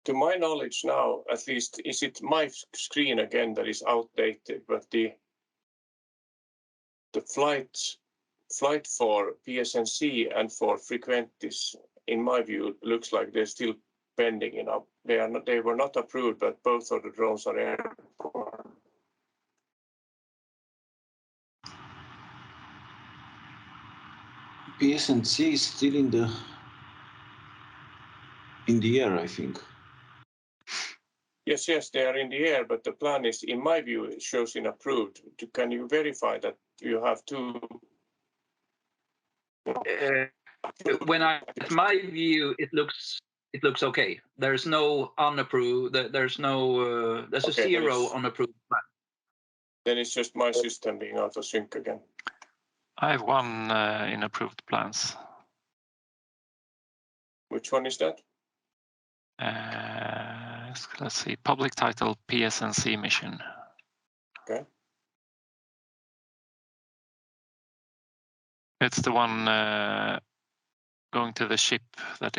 To my knowledge now, at least, is it my screen again that is outdated, but the flight for PSNC and for Frequentis, in my view, looks like they're still pending. They were not approved, but both of the drones are airborne. PSNC is still in the air, I think. Yes, they are in the air, but the plan is, in my view, it shows in approved. Can you verify that you have two? My view, it looks okay. There's no unapproved. There's a Okay, zero unapproved plan. Then it's just my system being out of sync again. I have one in approved plans. Which one is that? Let's see, public title PSNC mission. Okay. It's the one going to the ship that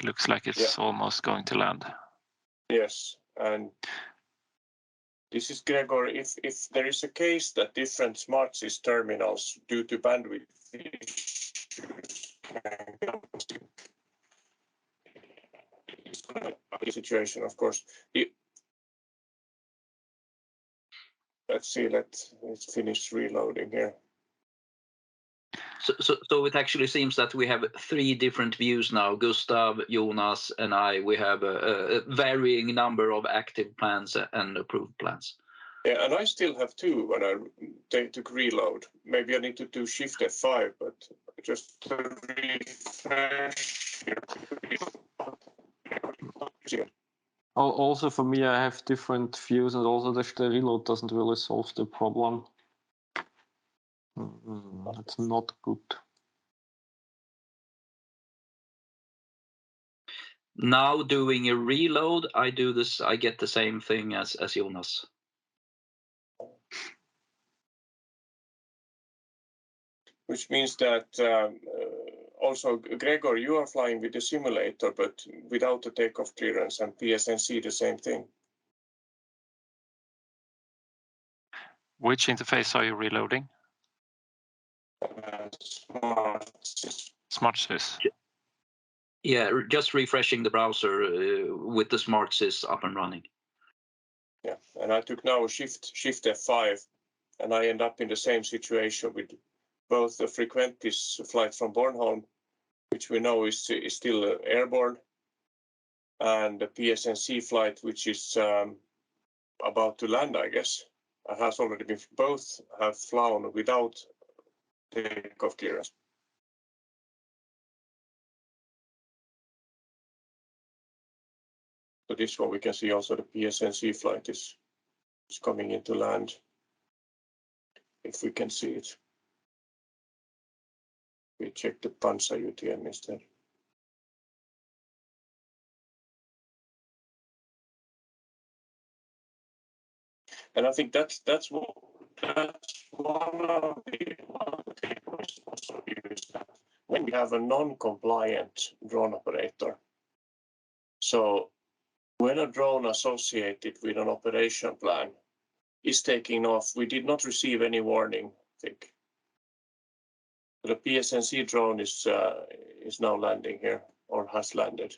looks like it's almost going to land. Yes, and this is Gregor. If there is a case that different SmartSys terminals, due to bandwidth issues, the situation, of course. Let's see. Let's finish reloading here. So it actually seems that we have 3 different views now. Gustav, Jonas, and I. We have a varying number of active plans and approved plans. Yeah, and I still have 2 when I took reload. Maybe I need to do Shift F5, but just to refresh. Also, for me, I have different views, and also the reload doesn't really solve the problem. That's not good. Now doing a reload, I get the same thing as Jonas. Which means that also, Gregor, you are flying with the simulator, but without the takeoff clearance, and PSNC the same thing. Which interface are you reloading? SmartSys. Yeah, just refreshing the browser with the SmartSys up and running. Yeah, and I took now Shift F5, and I end up in the same situation with both the Frequentis flight from Bornholm, which we know is still airborne, and the PSNC flight, which is about to land, I guess. Has already been, both have flown without takeoff clearance. So this one we can see also the PSNC flight is coming into land, if we can see it. We check the Panzer UTM instead. And I think that's one of the takeaways also is that when we have a non-compliant drone operator, so when a drone associated with an operation plan is taking off, we did not receive any warning, I think. The PSNC drone is now landing here, or has landed.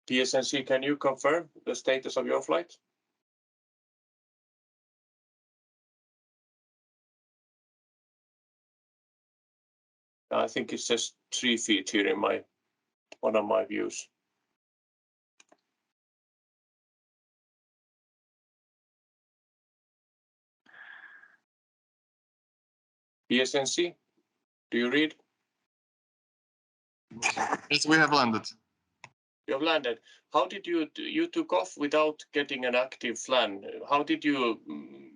PSNC, can you confirm the status of your flight? I think it says 3 feet here in one of my views. PSNC, do you read? Yes, we have landed. You have landed. How did you took off without getting an active FLAN? How did you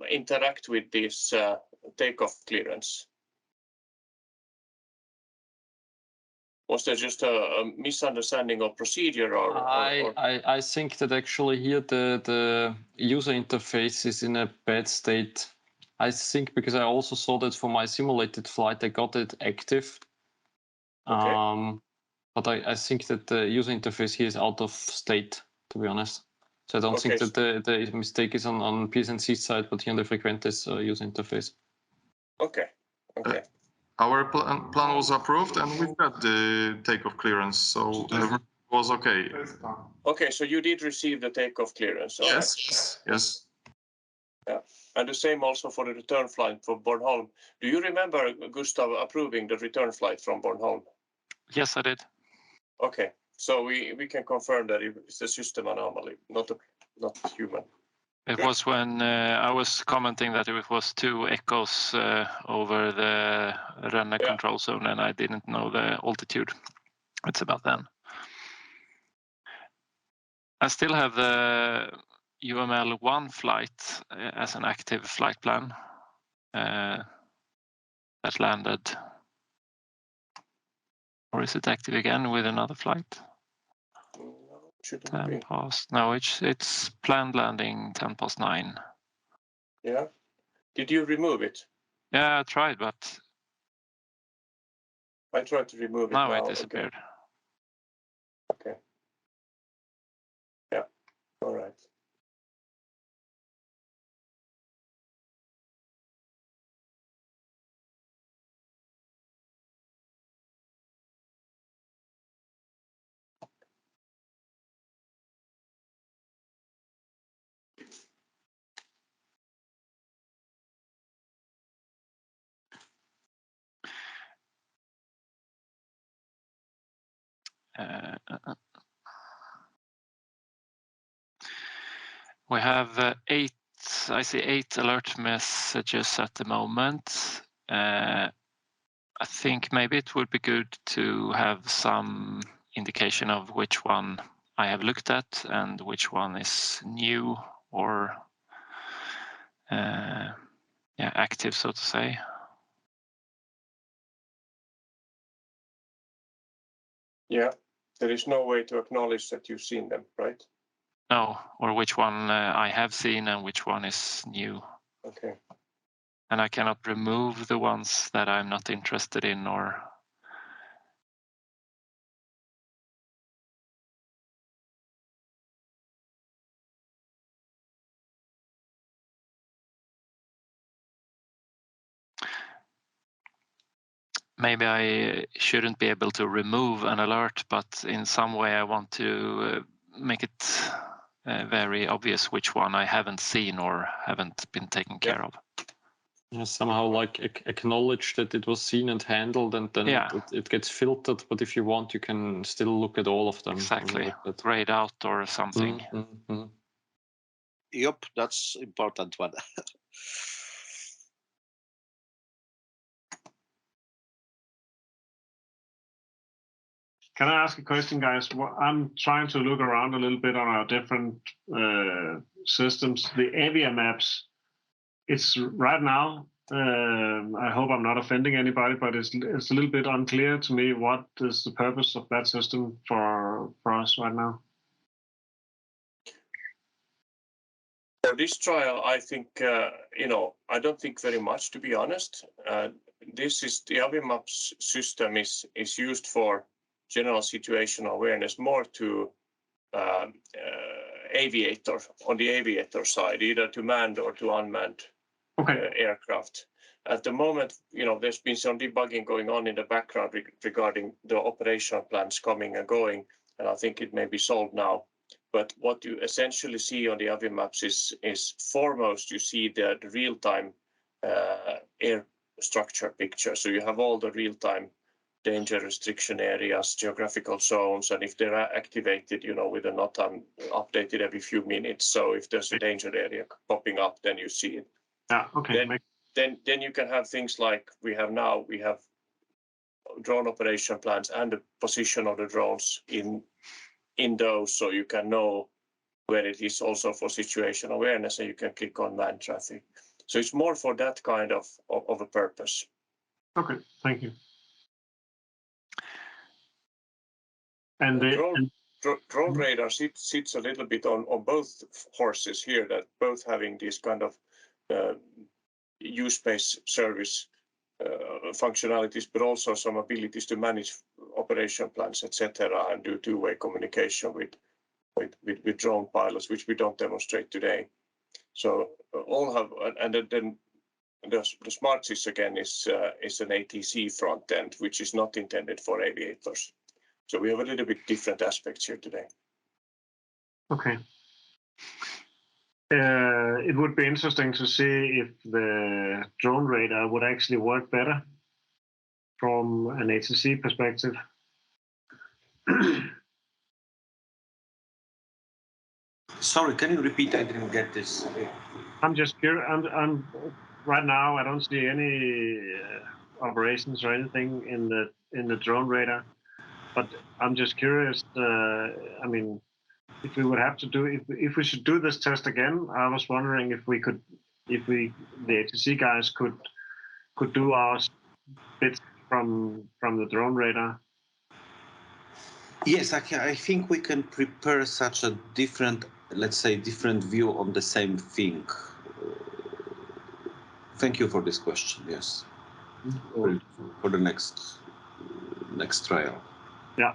interact with this takeoff clearance? Was there just a misunderstanding of procedure, or I think that actually here the user interface is in a bad state. I think because I also saw that for my simulated flight, I got it active. Okay. But I think that the user interface here is out of state, to be honest. So I don't think that the mistake is on PSNC side, but here on the Frequentis user interface. Okay. Okay. Our plan was approved, and we got the takeoff clearance, so everything was okay. Okay, so you did receive the takeoff clearance. All yes, right. yes. Yeah, and the same also for the return flight from Bornholm. Do you remember, Gustav, approving the return flight from Bornholm? Yes, I did. Okay, so we can confirm that it's a system anomaly, not human. It was when I was commenting that it was 2 echoes over the runner control zone, and I didn't know the altitude. It's about then. I still have the UML-1 flight as an active flight plan that landed. Or is it active again with another flight? No, it shouldn't 10 be. past. No, it's planned landing 10 past 9. Yeah. Did you remove it? Yeah, I tried, but I tried to remove it now. it disappeared. Okay. Yeah. All right. We have 8. I see 8 alert messages at the moment. I think maybe it would be good to have some indication of which one I have looked at and which one is new or active, so to say. Yeah, there is no way to acknowledge that you've seen them, right? No, or which one I have seen and which one is new. Okay. And I cannot remove the ones that I'm not interested in, or maybe I shouldn't be able to remove an alert, but in some way I want to make it very obvious which one I haven't seen or haven't been taken care of. Yeah, somehow like acknowledge that it was seen and handled, and then it gets filtered. But if you want, you can still look at all of them. Exactly, grayed out or something. Yep, that's important one. Can I ask a question, guys? I'm trying to look around a little bit on our different systems. The Avia maps, it's right now, I hope I'm not offending anybody, but it's a little bit unclear to me what is the purpose of that system for us right now. For this trial, I think, I don't think very much, to be honest. This is the AVIMAPS system is used for general situational awareness, more to aviator, on the aviator side, either to manned or to unmanned aircraft. At the moment, there's been some debugging going on in the background regarding the operational plans coming and going, and I think it may be solved now. But what you essentially see on the AVIMAPS is foremost, you see the real-time air structure picture. So you have all the real-time danger restriction areas, geographical zones, and if they're activated, with a not updated every few minutes. So if there's a danger area popping up, then you see it. Then you can have things like we have drone operation plans and the position of the drones in those, so you can know where it is also for situational awareness, and you can click on manned traffic. So it's more for that kind of a purpose. Okay, thank you. And drone radar sits a little bit on both horses here, that both having these kind of use-based service functionalities, but also some abilities to manage operation plans, etc., and do two-way communication with drone pilots, which we don't demonstrate today. So all have, and then the SmartSys again is an ATC front end, which is not intended for aviators. So we have a little bit different aspects here today. Okay. It would be interesting to see if the drone radar would actually work better from an ATC perspective. Sorry, can you repeat? I didn't get this. I'm just curious. I'm right now. I don't see any operations or anything in the drone radar, but I'm just curious. If we would have to do, if we should do this test again, I was wondering if the ATC guys could do our bits from the drone radar. Yes, I think we can prepare such a different, let's say, different view on the same thing. Thank you for this question. Yes, for the next trial. Yeah.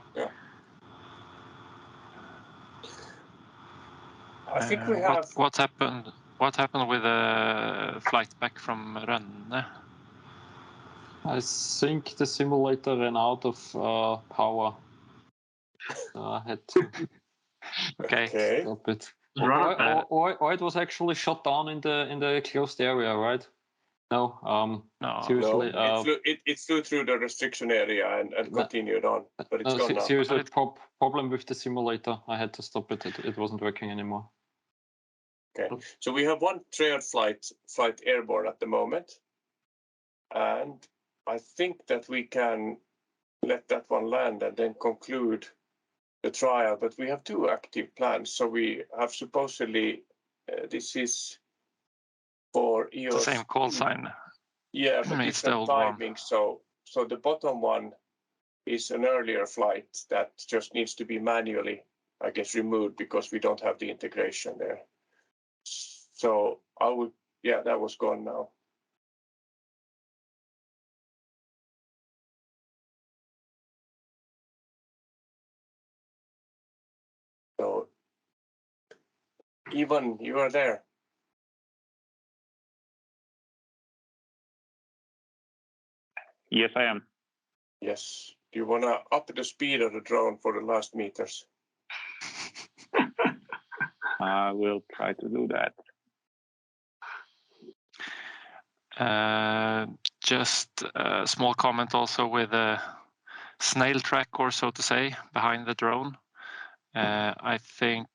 I think we have. What happened? What happened with the flight back from Rønne? I think the simulator ran out of power. I had to stop it. Or it was actually shut down in the closed area, right? No. Seriously. No, it flew through the restriction area and continued on, but it's gone now. Seriously, problem with the simulator. I had to stop it. It wasn't working anymore. Okay, so we have one trial flight airborne at the moment, and I think that we can let that one land and then conclude the trial. But we have two active plans, so we have supposedly this is for EOS. The same call sign. Yeah, but it's the different old timing. one. So the bottom one is an earlier flight that just needs to be manually, I guess, removed because we don't have the integration there. So that was gone now. So, Ivan, you are there. Yes, I am. Yes. Do you want to up the speed of the drone for the last meters? I will try to do that. Just a small comment also with a snail track, or so to say, behind the drone. I think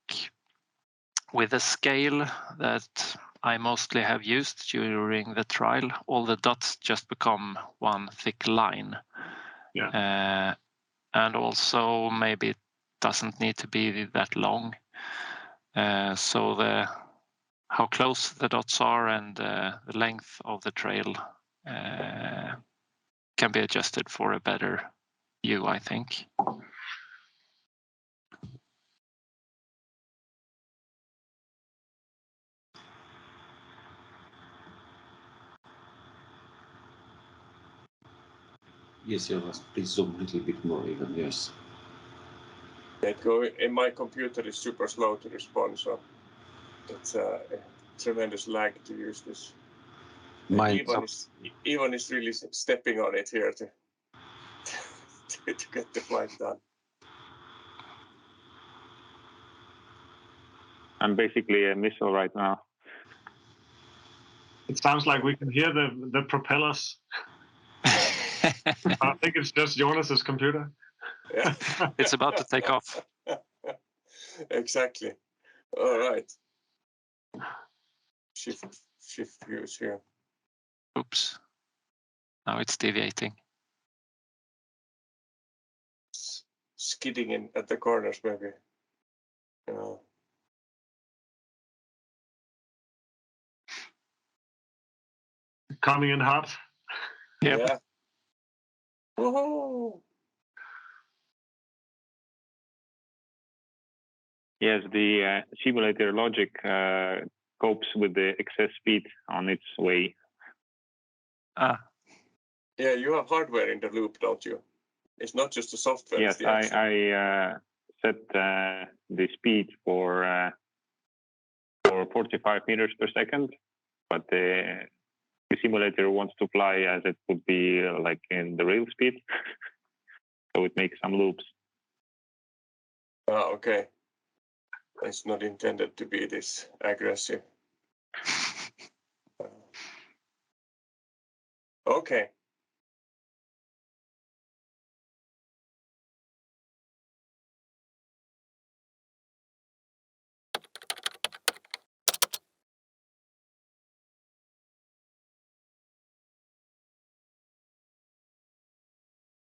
with the scale that I mostly have used during the trial, all the dots just become one thick line. Yeah. And also maybe it doesn't need to be that long. So how close the dots are and the length of the trail can be adjusted for a better view, I think. Yes, Jonas, please zoom a little bit more even, yes. In my computer is super slow to respond, so it's a tremendous lag to use this. Ivan is really stepping on it here to get the flight done. I'm basically a missile right now. It sounds like we can hear the propellers. I think it's just Jonas's computer. Yeah. It's about to take off. Exactly. All right. Shift views here. Oops. Now it's deviating. Skidding in at the corners, maybe. Coming in hot. Yep. Yeah. Woohoo! Yes, the simulator logic copes with the excess speed on its way. Yeah, you have hardware in the loop, don't you? It's not just the software. Yes, I set the speed for 45 meters per second, but the simulator wants to fly as it would be like in the real speed, so it makes some loops. Oh, okay. It's not intended to be this aggressive. Okay,